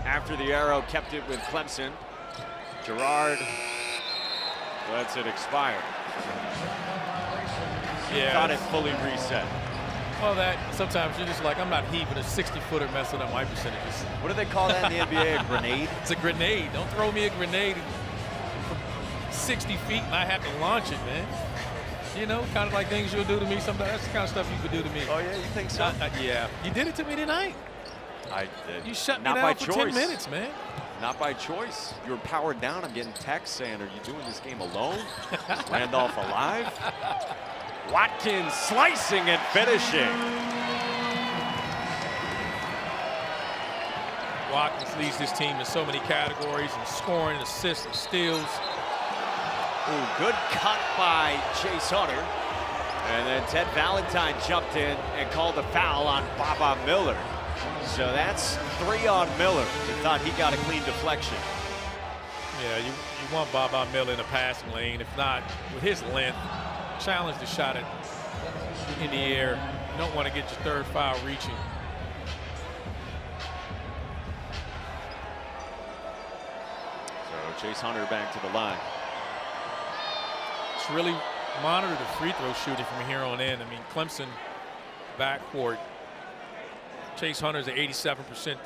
after the arrow kept it with Clemson. Girard lets it expire. Yeah, thought it fully reset. Well, that sometimes you're just like, I'm not heaving a 60-footer messing up my percentages. What do they call that in the NBA? A grenade? It's a grenade. Don't throw me a grenade from 60 feet and I have to launch it, man. You know, kind of like things you'll do to me sometimes. That's the kind of stuff you could do to me. Oh, yeah, you think so? Yeah. You did it to me tonight. I did. You shut me Not down by for choice. 10 minutes, man. Not by choice. You were powered down. I'm getting texts saying, are you doing this game alone? Is Randolph alive? Watkins slicing and finishing. Watkins leads this team in so many categories, and scoring, assists, and steals. Ooh, good cut by Chase Hunter. And then Ted Valentine jumped in and called a foul on Baba Miller. So that's 3 on Miller. He thought he got a clean deflection. Yeah, you want Baba Miller in the passing lane. If not, with his length, challenge the shot in the air. You don't want to get your third foul reaching. So Chase Hunter back to the line. Just really monitor the free throw shooting from here on in. I mean, Clemson backcourt. Chase Hunter's at 87%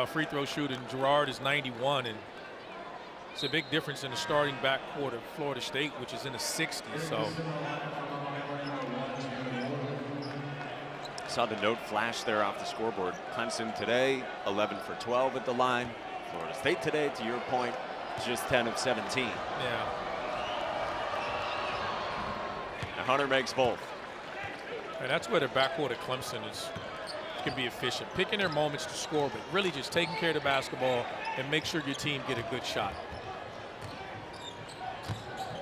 free throw shooter, and Girard is 91, and it's a big difference in the starting backcourt of Florida State, which is in the 60s. So saw the note flash there off the scoreboard. Clemson today 11 for 12 at the line. Florida State today, to your point, just 10 of 17. yeah, Now Hunter makes both. and that's where the backcourt at Clemson can be efficient, picking their moments to score, but really just taking care of the basketball and make sure your team get a good shot.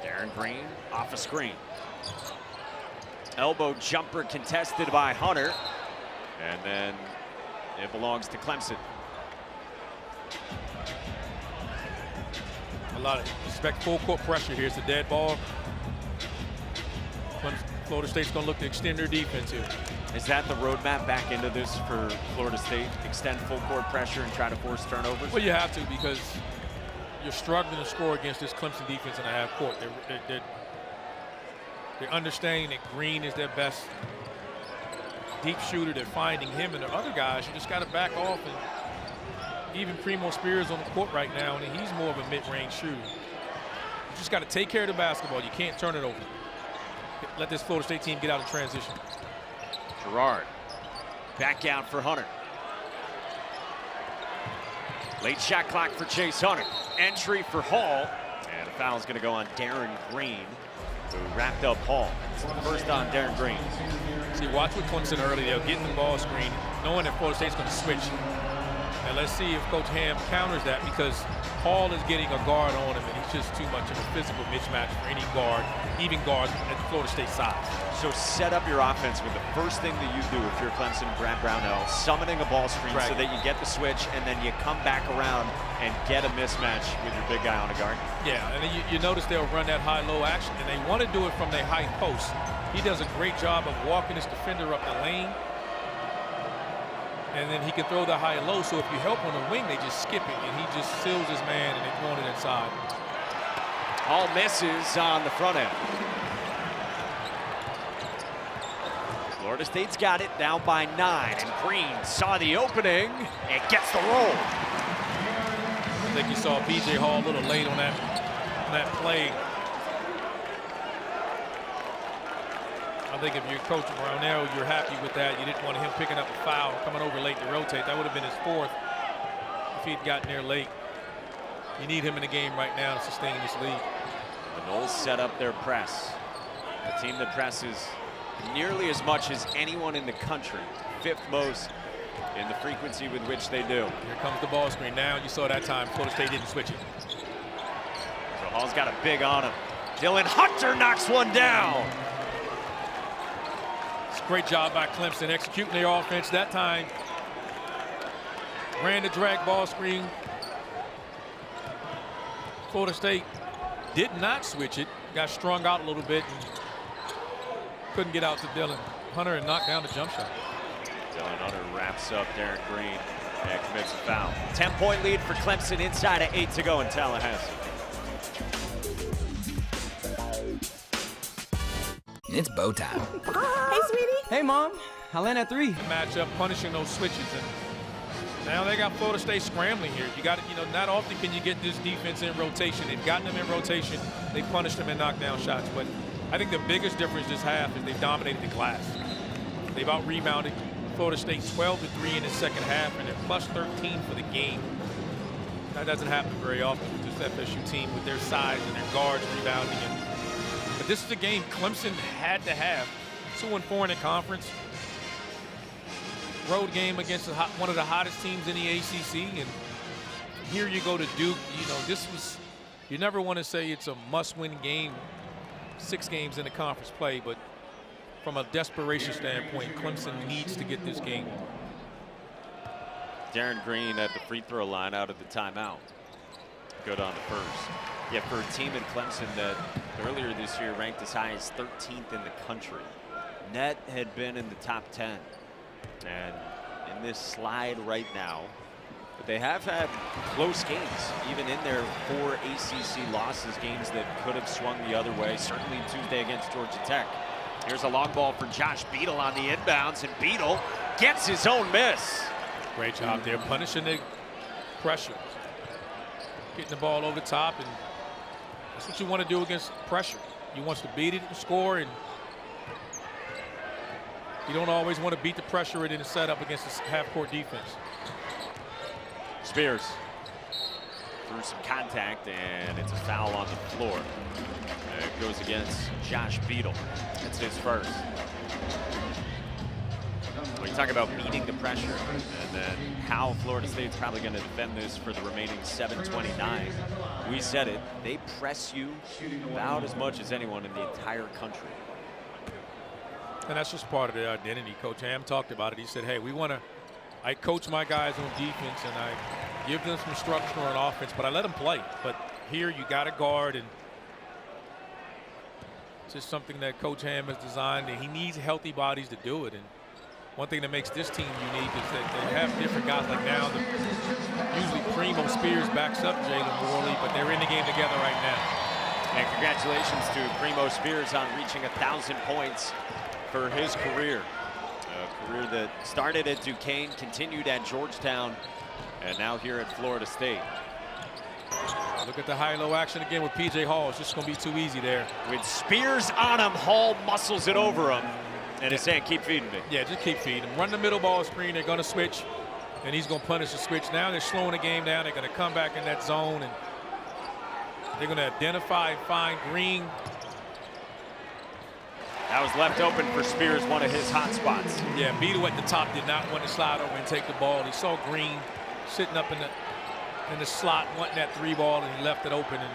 Darin Green off a screen. Elbow jumper contested by Hunter. And then it belongs to Clemson. A lot of expect full court pressure here. It's a dead ball. Florida State's going to look to extend their defense here. Is that the roadmap back into this for Florida State? Extend full court pressure and try to force turnovers? Well, you have to, because you're struggling to score against this Clemson defense in the half court. They're understanding that Green is their best deep shooter. They're finding him, and the other guys, you just got to back off. And even Primo Spears on the court right now, and he's more of a mid-range shooter. You just got to take care of the basketball. You can't turn it over. Let this Florida State team get out of transition. Girard back out for Hunter. Late shot clock for Chase Hunter. Entry for Hall. And a foul is going to go on Darin Green, who wrapped up Hall. It's the first on Darin Green. See, watch with Clemson early. They'll get the ball screen, knowing that Florida State's going to switch. And let's see if Coach Ham counters that, because Hall is getting a guard on him, and he's just too much of a physical mismatch for any guard, even guards at the Florida State side. So set up your offense with the first thing that you do if you're Clemson, Brad Brownell, summoning a ball screen so that you get the switch, and then you come back around and get a mismatch with your big guy on a guard. Yeah, and then you notice they'll run that high-low action, and they want to do it from their high post. He does a great job of walking his defender up the lane, and then he can throw the high-low. So if you help on the wing, they just skip it, and he just seals his man, and they're throwing it inside. All misses on the front end. Florida State's got it, down by 9, and Green saw the opening and gets the roll. I think you saw B.J. Hall a little late on that play. I think if you're Coach Brownell, you're happy with that. You didn't want him picking up a foul, coming over late to rotate. That would have been his 4th if he'd gotten there late. You need him in the game right now to sustain this lead. The Noles set up their press. A team that presses nearly as much as anyone in the country, 5th most in the frequency with which they do. Here comes the ball screen now. You saw that time Florida State didn't switch it. So Hall's got a big on him. Dylan Hunter knocks one down. It's a great job by Clemson executing their offense that time. Ran the drag ball screen. Florida State did not switch it. Got strung out a little bit and couldn't get out to Dylan Hunter and knocked down the jump shot. Dylan Hunter wraps up Darin Green and commits a foul. 10-point lead for Clemson inside of 8 to go in Tallahassee. It's bow time. Hey, sweetie. Hey, Mom. I land at 3. Matchup punishing those switches, and now they got Florida State scrambling here. You got to, not often can you get this defense in rotation. They've gotten them in rotation. They punished them and knocked down shots. But I think the biggest difference this half is they've dominated the glass. They've out-rebounded Florida State 12-3 in the second half, and they're plus 13 for the game. That doesn't happen very often with this FSU team with their size and their guards rebounding. But this is a game Clemson had to have. 2-4 in the conference. Road game against one of the hottest teams in the ACC, and here you go to Duke. You never want to say it's a must-win game, 6 games in the conference play, but from a desperation standpoint, Clemson needs to get this game. Darin Green at the free throw line out of the timeout. Good on the first. Yeah, for a team in Clemson that earlier this year ranked as high as 13th in the country. Net had been in the top 10. And in this slide right now, but they have had close games, even in their 4 ACC losses, games that could have swung the other way, certainly Tuesday against Georgia Tech. Here's a long ball for Josh Beadle on the inbounds, and Beadle gets his own miss. Great job there, punishing the pressure. Getting the ball over the top, and that's what you want to do against pressure. You want to beat it and score, and you don't always want to beat the pressure in the setup against the half-court defense. Spears through some contact, and it's a foul on the floor. It goes against Josh Beadle. That's his first. When you talk about beating the pressure and then how Florida State's probably going to defend this for the remaining 7:29, we said it, they press you about as much as anyone in the entire country. And that's just part of their identity. Coach Ham talked about it. He said, hey, I coach my guys on defense and I give them some structure on offense, but I let them play. But here you got to guard, and it's just something that Coach Ham has designed, and he needs healthy bodies to do it. And one thing that makes this team unique is that they have different guys. Like now, usually Primo Spears backs up Jalen Morley, but they're in the game together right now. And congratulations to Primo Spears on reaching 1,000 points for his career. A career that started at Duquesne, continued at Georgetown, and now here at Florida State. Look at the high-low action again with P.J. Hall. It's just going to be too easy there. With Spears on him, Hall muscles it over him, and is saying, keep feeding me. Yeah, just keep feeding him. Run the middle ball screen. They're going to switch, and he's going to punish the switch. Now they're slowing the game down. They're going to come back in that zone, and they're going to identify and find Green. That was left open for Spears, one of his hot spots. Yeah, Beadle at the top did not want to slide over and take the ball. He saw Green sitting up in the slot wanting that 3 ball, and he left it open. And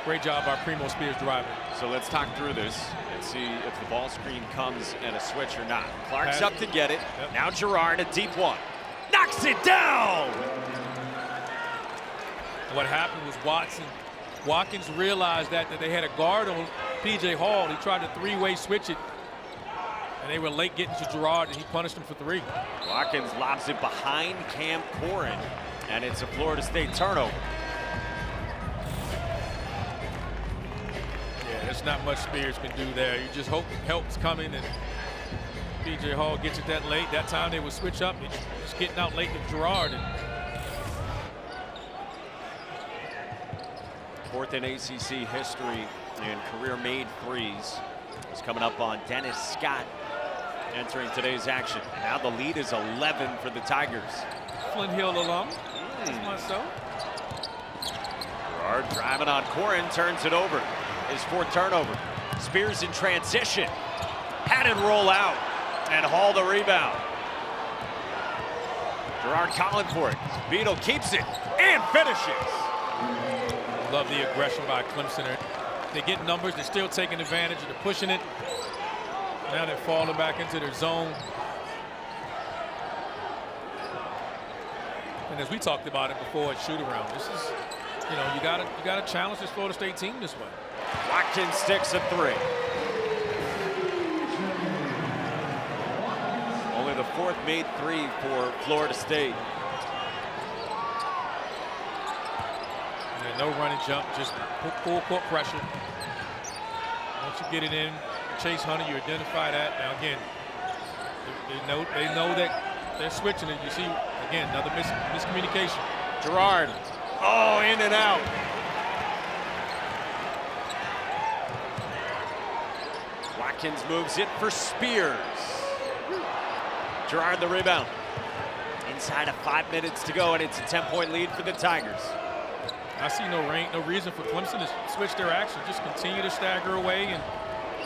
great job by Primo Spears driving. So let's talk through this and see if the ball screen comes and a switch or not. Clark's up to get it. Yep. Now Girard, a deep one. Knocks it down! What happened was Watkins realized that they had a guard on P.J. Hall. He tried to 3-way switch it, and they were late getting to Girard, and he punished him for 3. Watkins lobs it behind Cam Corrin, and it's a Florida State turnover. Yeah, there's not much Spears can do there. You just hope help's coming, and P.J. Hall gets it that late. That time they would switch up. It's getting out late to Girard. And 4th in ACC history in career-made threes. It's coming up on Dennis Scott entering today's action. And now the lead is 11 for the Tigers. Flint Hill alum. That's myself. Girard driving on Corrin, turns it over. His 4th turnover. Spears in transition. Had it roll out, and Hall the rebound. Girard calling for it. Beadle keeps it and finishes. Love the aggression by Clemson. They get numbers. They're still taking advantage. They're pushing it. Now they're falling back into their zone. And as we talked about it before at shoot-around, this is, you gotta challenge this Florida State team this way. Watkins sticks a 3. Only the 4th made 3 for Florida State. No run and jump, just full court pressure. Once you get it in, Chase Hunter, you identify that. Now again, they know that they're switching it. You see, again, another miscommunication. Girard, oh, in and out. Watkins moves it for Spears. Girard the rebound. Inside of 5 minutes to go, and it's a 10-point lead for the Tigers. I see no reason for Clemson to switch their action. Just continue to stagger away and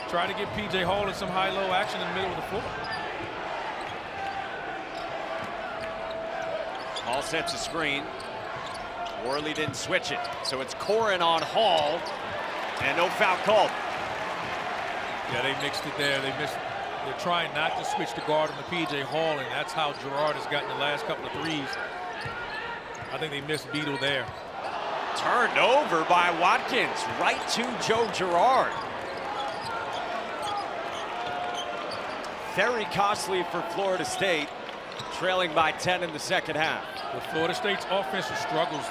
try to get P.J. Hall in some high-low action in the middle of the floor. Hall sets a screen. Worley didn't switch it, so it's Corin on Hall, and no foul called. Yeah, they mixed it there. They're trying not to switch the guard on the P.J. Hall, and that's how Girard has gotten the last couple of threes. I think they missed Beadle there. Turned over by Watkins, right to Joe Girard. Very costly for Florida State, trailing by 10 in the second half. With Florida State's offensive struggles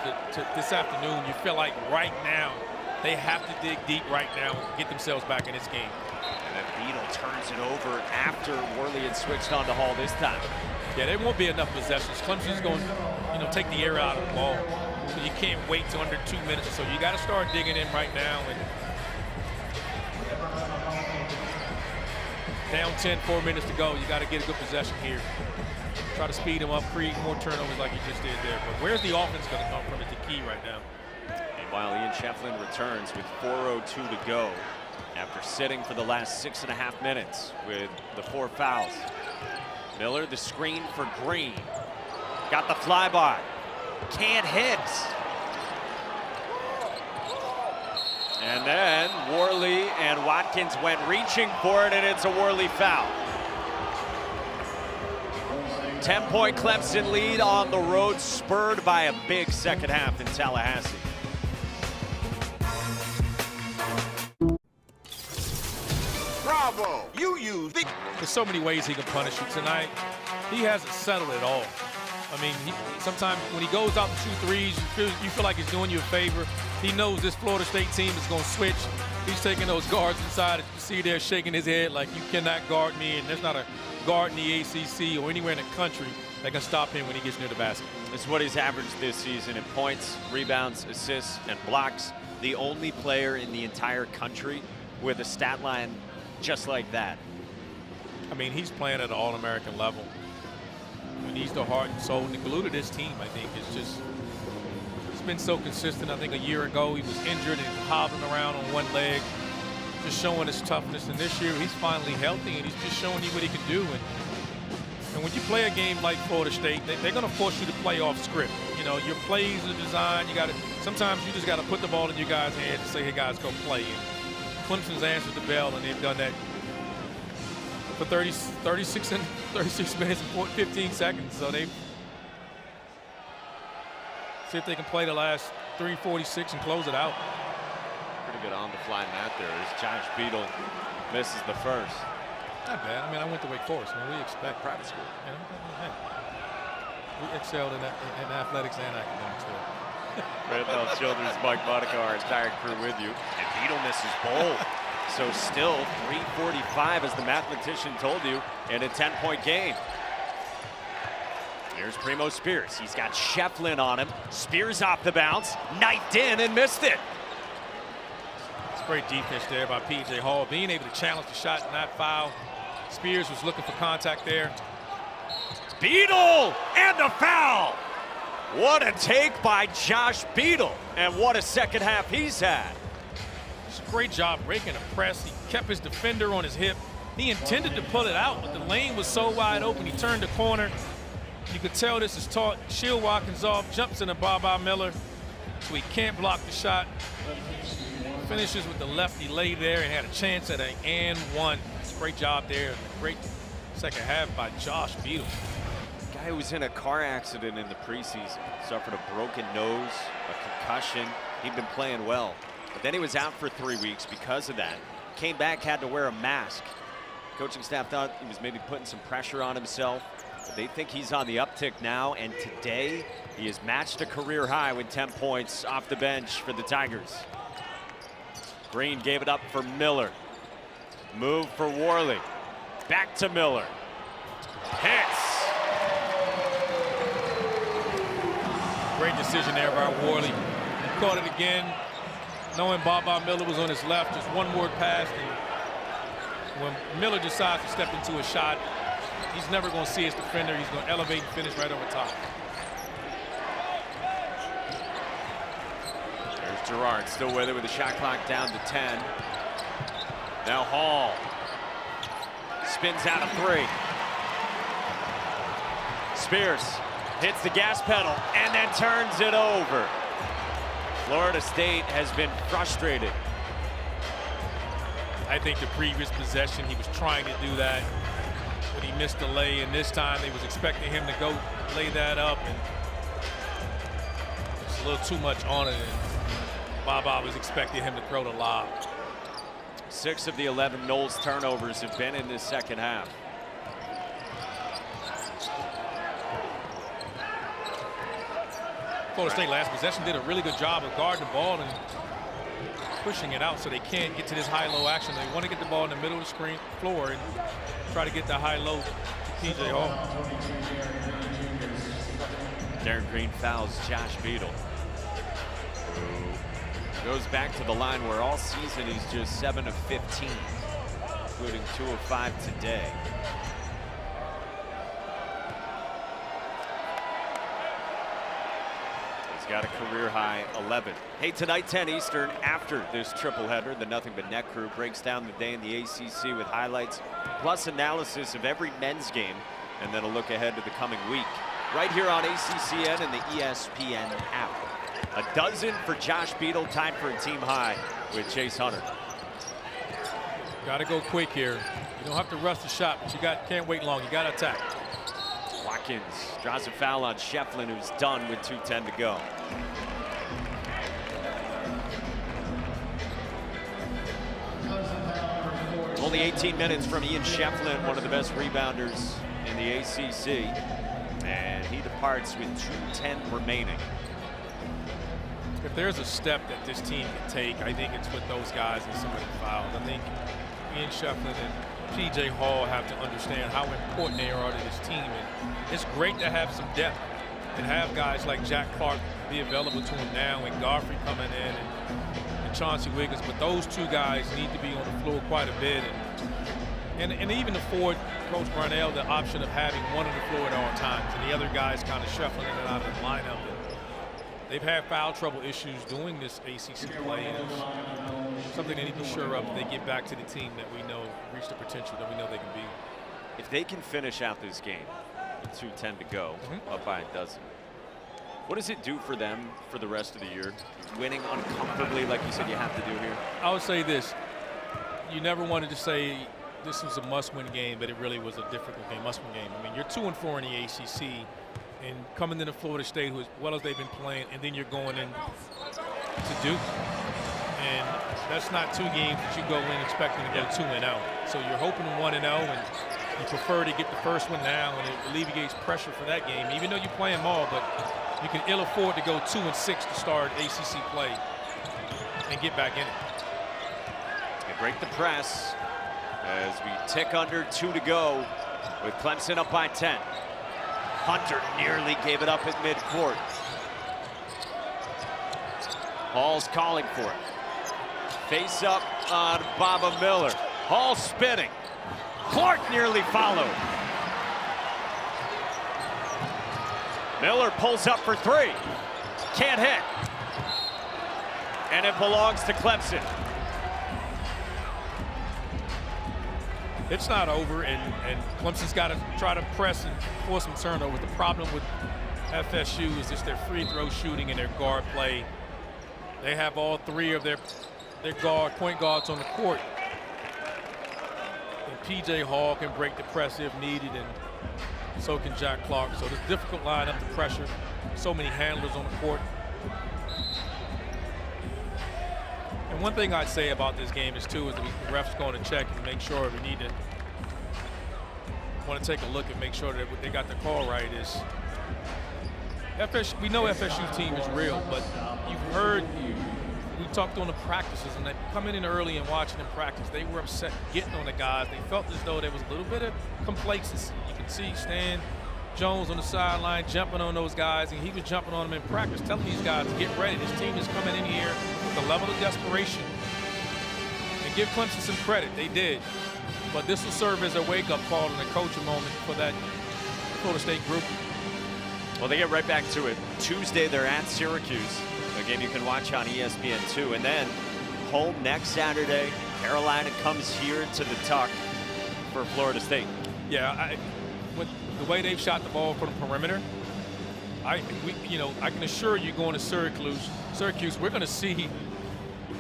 this afternoon, you feel like right now they have to dig deep right now and get themselves back in this game. And then Beadle turns it over after Worley had switched on to Hall this time. Yeah, there won't be enough possessions. Clemson's going to, take the air out of the ball. So you can't wait till under 2 minutes or so. You got to start digging in right now. And down 10, 4 minutes to go. You got to get a good possession here. Try to speed them up, create more turnovers like you just did there. But where's the offense going to come from is the key right now. Meanwhile, Ian Shefflin returns with 4:02 to go after sitting for the last 6.5 minutes with the 4 fouls. Miller, the screen for Green. Got the flyby. Can't hit. And then Worley and Watkins went reaching for it, and it's a Worley foul. 10-point Clemson lead on the road, spurred by a big second half in Tallahassee. Bravo! You use the... There's so many ways he can punish you tonight. He hasn't settled at all. I mean, sometimes when he goes out and shoot threes, you feel like he's doing you a favor. He knows this Florida State team is going to switch. He's taking those guards inside. You see there shaking his head like, you cannot guard me, and there's not a guard in the ACC or anywhere in the country that can stop him when he gets near the basket. This is what he's averaged this season in points, rebounds, assists, and blocks. The only player in the entire country with a stat line just like that. I mean, he's playing at an All-American level. I mean, he's the heart and soul and the glue to this team, I think. He's been so consistent. I think a year ago he was injured and he was hobbling around on one leg, just showing his toughness. And this year he's finally healthy and he's just showing you what he can do. And when you play a game like Florida State, they're going to force you to play off script. You know, your plays are designed. Sometimes you just got to put the ball in your guys' hands and say, hey guys, go play. And Clemson's answered the bell, and they've done that for 36 minutes and 15 seconds. So they see if they can play the last 3:46 and close it out. Pretty good on the fly mat there as Josh Beadle misses the first. Not bad. I mean, I went to Wake Forest. I mean, we expect private school. You know, hey, we excelled in athletics and academics there. Randolph Childers, Mike Monica, our entire crew with you. And Beadle misses bold. So still 3:45, as the mathematician told you, in a 10-point game. Here's Primo Spears. He's got Shefflin on him. Spears off the bounce, knifed in and missed it. It's great defense there by P.J. Hall, being able to challenge the shot and not foul. Spears was looking for contact there. Beadle and the foul. What a take by Josh Beadle, and what a second half he's had. Great job breaking a press. He kept his defender on his hip. He intended to pull it out, but the lane was so wide open. He turned the corner. You could tell this is taught. Shield Watkins off, jumps into Baba Miller, so he can't block the shot. Finishes with the lefty lay there and had a chance at an and one. Great job there. Great second half by Josh Beadle. Guy who was in a car accident in the preseason, suffered a broken nose, a concussion. He'd been playing well. But then he was out for 3 weeks because of that. Came back, had to wear a mask. Coaching staff thought he was maybe putting some pressure on himself. But they think he's on the uptick now, and today he has matched a career high with 10 points off the bench for the Tigers. Green gave it up for Miller. Move for Worley. Back to Miller. Hits. Great decision there by Worley. He caught it again, knowing Baba Miller was on his left. Just one more pass. And when Miller decides to step into a shot, he's never going to see his defender. He's going to elevate and finish right over top. There's Gerard still with it with the shot clock down to 10. Now Hall spins out of 3. Spears hits the gas pedal and then turns it over. Florida State has been frustrated. I think the previous possession, he was trying to do that, but he missed the lay, and this time they was expecting him to go lay that up, and it's a little too much on it, and Baba was expecting him to throw the lob. 6 of the 11 Noles turnovers have been in this second half. Florida State last possession did a really good job of guarding the ball and pushing it out so they can't get to this high-low action. They want to get the ball in the middle of the screen floor and try to get the high-low to P.J. Hall. Darin Green fouls Josh Beadle, who goes back to the line where all season he's just 7 of 15, including 2 of 5 today. He's got a career-high 11. Hey, tonight 10 Eastern, after this triple header, the Nothing But Net crew breaks down the day in the ACC with highlights plus analysis of every men's game, and then a look ahead to the coming week right here on ACCN and the ESPN app. A dozen for Josh Beadle, tied for a team high with Chase Hunter. Got to go quick here. You don't have to rush the shot, but you can't wait long. You got to attack. Watkins draws a foul on Shefflin, who's done with 2:10 to go. Only 18 minutes from Ian Shefflin, one of the best rebounders in the ACC, and he departs with 2:10 remaining. If there's a step that this team can take, I think it's with those guys and somebody fouls. I think Ian Shefflin and P.J. Hall have to understand how important they are to this team. And it's great to have some depth and have guys like Jack Clark be available to him now, and Godfrey coming in, and Chauncey Wiggins. But those two guys need to be on the floor quite a bit. And even afford Coach Barnell the option of having one on the floor at all times, and the other guys kind of shuffling in and out of the lineup. They've had foul trouble issues doing this ACC play, and it's something they need to shore up if they get back to the team that we know reach the potential that we know they can be. If they can finish out this game with 2:10 to go, up by a dozen, what does it do for them for the rest of the year? Winning uncomfortably, like you said you have to do here? I would say this. You never wanted to say this was a must-win game, but it really was a difficult game, must-win game. I mean, you're 2-4 in the ACC. And coming into Florida State, who as well as they've been playing, and then you're going in to Duke. And that's not 2 games that you go in expecting to go 2-0. So you're hoping 1-0, and you prefer to get the first one now, and it alleviates pressure for that game, even though you're playing them all. But you can ill afford to go 2-6 to start ACC play and get back in it. They break the press as we tick under 2 to go with Clemson up by 10. Hunter nearly gave it up at midcourt. Hall's calling for it. Face up on Baba Miller. Hall spinning. Clark nearly followed. Miller pulls up for 3. Can't hit. And it belongs to Clemson. It's not over, and Clemson's got to try to press and force some turnovers. The problem with FSU is just their free throw shooting and their guard play. They have all 3 of their point guards on the court. And P.J. Hall can break the press if needed, and so can Jack Clark. So it's a difficult lineup to pressure. So many handlers on the court. And one thing I'd say about this game is the refs going to check and make sure we need to want to take a look and make sure that they got the call right. Is FSU, we know FSU team is real, but you've heard we talked on the practices, and they coming in early and watching them practice, they were upset getting on the guys. They felt as though there was a little bit of complacency. You can see Stan Jones on the sideline jumping on those guys, and he was jumping on them in practice, telling these guys to get ready. This team is coming in here with a level of desperation. And give Clemson some credit, they did. But this will serve as a wake-up call and a coaching moment for that Florida State group. Well, they get right back to it. Tuesday, they're at Syracuse. A game you can watch on ESPN2. And then home next Saturday. Carolina comes here to the Tuck for Florida State. Yeah, with the way they've shot the ball from the perimeter, I can assure you going to Syracuse, we're going to see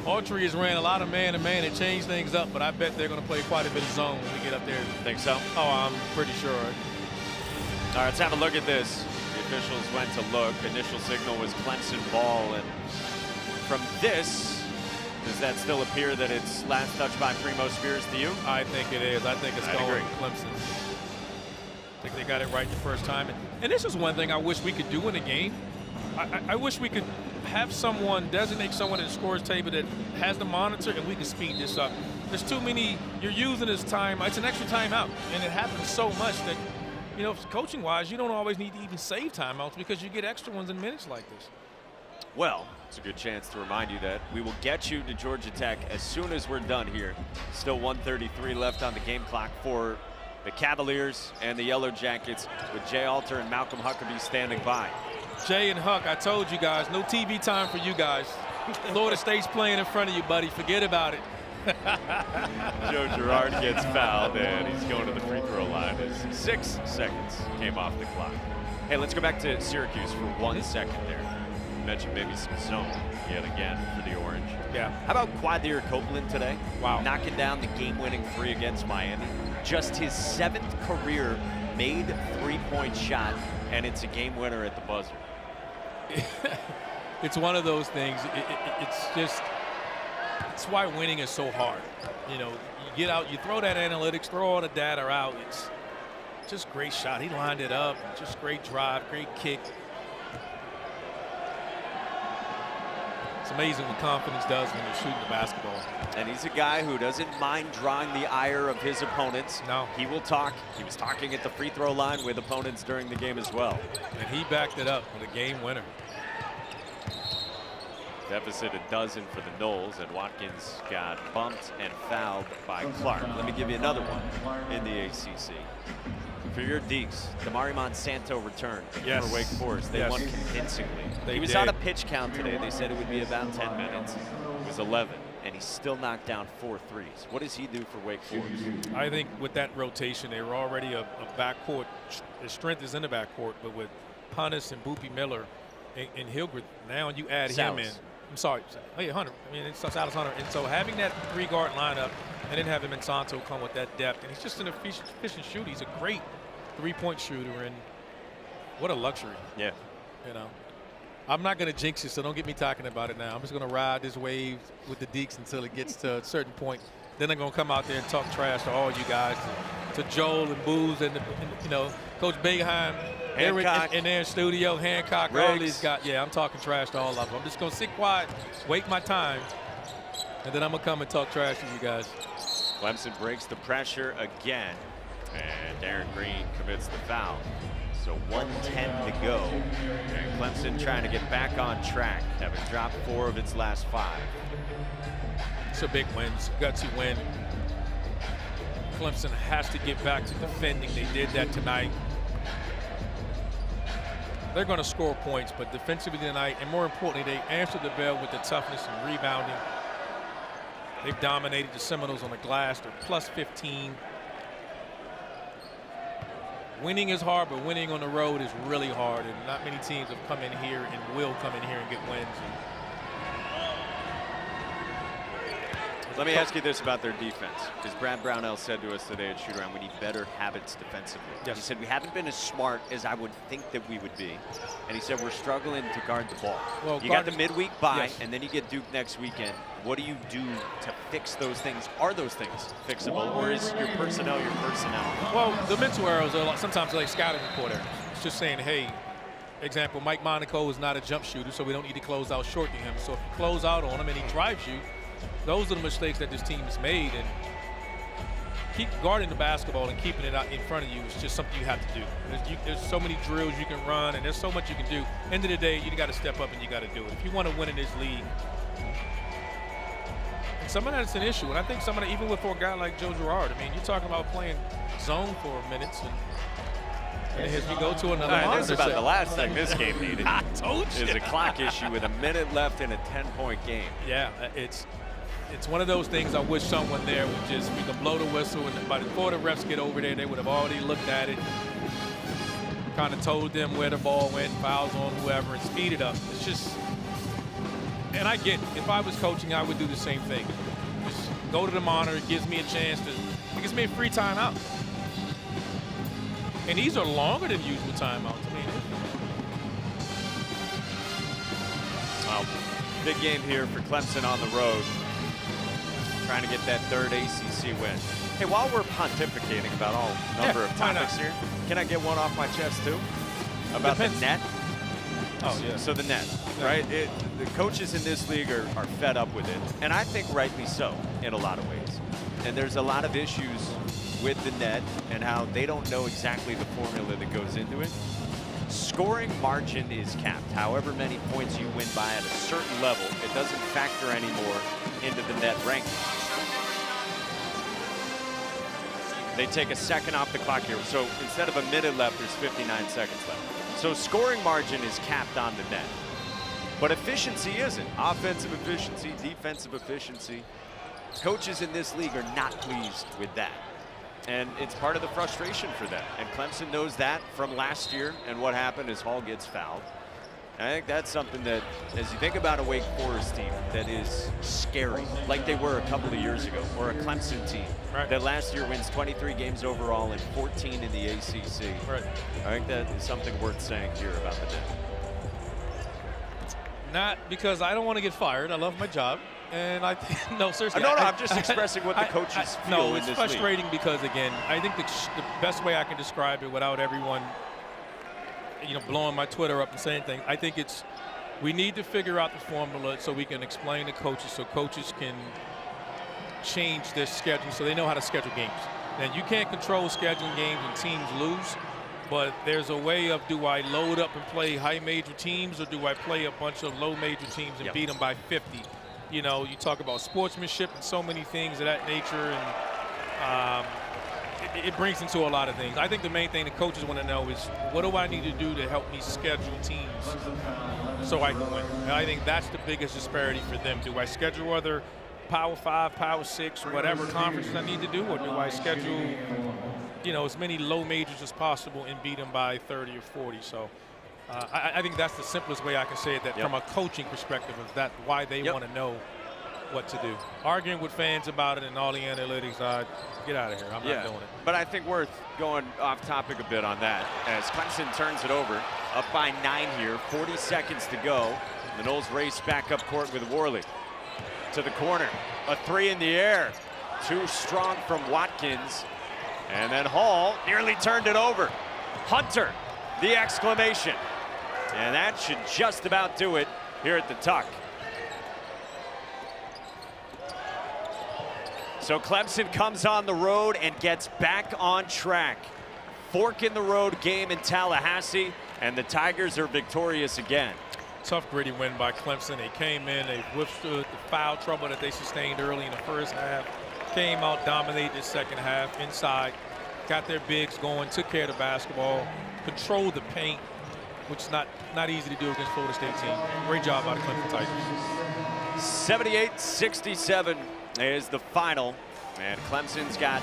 Autry has ran a lot of man-to-man and changed things up, but I bet they're going to play quite a bit of zone when we get up there. Think so? Oh, I'm pretty sure. All right, let's have a look at this. The officials went to look. Initial signal was Clemson ball, and from this, does that still appear that it's last touch by Primo Spears to you? I think it is. I think it's going to Clemson. I think they got it right the first time. And this is one thing I wish we could do in a game. I wish we could have someone, designate someone at the scores table that has the monitor, and we can speed this up. There's too many, you're using this time, it's an extra timeout, and it happens so much that, you know, coaching-wise, you don't always need to even save timeouts because you get extra ones in minutes like this. Well, it's a good chance to remind you that we will get you to Georgia Tech as soon as we're done here. Still 1:33 left on the game clock for the Cavaliers and the Yellow Jackets, with Jay Alter and Malcolm Huckabee standing by. Jay and Huck, I told you guys, no TV time for you guys. Florida State's playing in front of you, buddy. Forget about it. Joe Girard gets fouled, and he's going to the free throw line as 6 seconds came off the clock. Hey, let's go back to Syracuse for 1 second there. You mentioned maybe some zone yet again for the Orange. Yeah. How about Quadir Copeland today? Wow. Knocking down the game-winning three against Miami. Just his 7th career made three-point shot, and it's a game winner at the buzzer. It's one of those things. It's why winning is so hard. You know, you get out, you throw that analytics, throw all the data out. It's just great shot. He lined it up. Just great drive, great kick. It's amazing what confidence does when you're shooting the basketball. And he's a guy who doesn't mind drawing the ire of his opponents. No. He will talk. He was talking at the free throw line with opponents during the game as well. And he backed it up with a game winner. Deficit a dozen for the Noles, and Watkins got bumped and fouled by Clark. Let me give you another one in the ACC. For your Deeks, Damari Monsanto returned for Wake Forest. They won convincingly. He was on a pitch count today. They said it would be about 10 minutes. It was 11, and he still knocked down 4 threes. What does he do for Wake Forest? I think with that rotation, they were already a backcourt. The strength is in the backcourt, but with Punnis and Boopie Miller and Hildreth, now you add him in. I'm sorry, hey, Hunter. I mean, it's Silas Hunter. And so having that 3-guard lineup and then having Monsanto come with that depth, and he's just an efficient shooter. He's a great 3-point shooter, and what a luxury. Yeah. You know, I'm not going to jinx it, so don't get me talking about it now. I'm just going to ride this wave with the Deeks until it gets to a certain point. Then I'm going to come out there and talk trash to all you guys, to Joel and Booz and you know, Coach Boeheim. Hancock. In their studio, Hancock, Riggs. all these guys. Yeah, I'm talking trash to all of them. I'm just going to sit quiet, wait my time, and then I'm going to come and talk trash to you guys. Clemson breaks the pressure again, and Darin Green commits the foul. So 1:10 to go, and Clemson trying to get back on track, having dropped 4 of its last 5. It's a big win. It's a gutsy win. Clemson has to get back to defending. They did that tonight. They're going to score points, but defensively tonight, and more importantly, they answered the bell with the toughness and rebounding. They've dominated the Seminoles on the glass. They're plus 15. Winning is hard, but winning on the road is really hard, and not many teams have come in here and will come in here and get wins. Let me ask you this about their defense, because Brad Brownell said to us today at Shoot-Around, we need better habits defensively. Yes. He said we haven't been as smart as I would think that we would be, and he said we're struggling to guard the ball. Well, you got the midweek bye, and then you get Duke next weekend. What do you do to fix those things? Are those things fixable, or is your personnel your personnel? Well, the mental errors are sometimes like scouting report errors. It's just saying, hey, Example, Mike Monaco is not a jump shooter, so we don't need to close out short to him. So if you close out on him and he drives you, those are the mistakes that this team has made. And keep guarding the basketball and keeping it out in front of you is just something you have to do. There's so many drills you can run, and there's so much you can do. End of the day, you got to step up and you got to do it. If you want to win in this league, and some of that's an issue. And I think some of that, even with for a guy like Joe Girard, I mean, you're talking about playing zone for minutes, and if you go to another That's about the last thing this game needed. I told you. Is a clock issue with a minute left in a 10-point game. Yeah, it's one of those things I wish someone there would just, we could blow the whistle, and before the refs get over there, they would have already looked at it, kind of told them where the ball went, fouls on whoever, and speed it up. It's just, and I get it. If I was coaching, I would do the same thing. Just go to the monitor. It gives me a chance to, it gives me a free timeout. And these are longer than usual timeouts. I mean, well, big game here for Clemson on the road, trying to get that third ACC win. Hey, while we're pontificating about all number of topics here, can I get one off my chest too? About the net? Oh, yeah. So the net, right? The coaches in this league are fed up with it, and I think rightly so in a lot of ways. And there's a lot of issues with the net and how they don't know exactly the formula that goes into it. Scoring margin is capped. However many points you win by at a certain level, it doesn't factor anymore into the net ranking. They take a second off the clock here. So instead of a minute left, there's 59 seconds left. So scoring margin is capped on the net. But efficiency isn't. Offensive efficiency, defensive efficiency. Coaches in this league are not pleased with that. And it's part of the frustration for them. And Clemson knows that from last year and what happened as Hall gets fouled. And I think that's something that, as you think about a Wake Forest team that is scary, like they were a couple of years ago, or a Clemson team that last year wins 23 games overall and 14 in the ACC. right. I think that is something worth saying here about the net. Not because I don't want to get fired. I love my job. And I think, no, seriously. No, I'm just expressing what the coaches feel No, in it's this frustrating league. because, again, I think the best way I can describe it without everyone, blowing my Twitter up and saying things, I think it's, we need to figure out the formula so we can explain to coaches so coaches can change their schedule so they know how to schedule games. And you can't control scheduling games when teams lose, but there's a way of, do I load up and play high major teams, or do I play a bunch of low major teams and beat them by 50? You talk about sportsmanship and so many things of that nature, and it brings into a lot of things. I think the main thing the coaches want to know is, what do I need to do to help me schedule teams so I can win? And I think that's the biggest disparity for them. Do I schedule other Power 5, Power 6, whatever conferences I need to do, or do I schedule, as many low majors as possible and beat them by 30 or 40? So I think that's the simplest way I can say it, that from a coaching perspective, is that why they want to know what to do. Arguing with fans about it and all the analytics, get out of here. I'm not doing it. But I think worth going off topic a bit on that, as Clemson turns it over, up by 9 here, 40 seconds to go. The Noles race back up court with Worley. To the corner, a three in the air. Too strong from Watkins. And then Hall nearly turned it over. Hunter, the exclamation. And that should just about do it here at the Tuck. So Clemson comes on the road and gets back on track. Fork in the road game in Tallahassee, and the Tigers are victorious again. Tough, gritty win by Clemson. They came in, they withstood the foul trouble that they sustained early in the first half, came out, dominated the second half inside, got their bigs going, took care of the basketball, controlled the paint, which is not easy to do against Florida State team. Great job by the Clemson Tigers. 78-67 is the final, and Clemson's got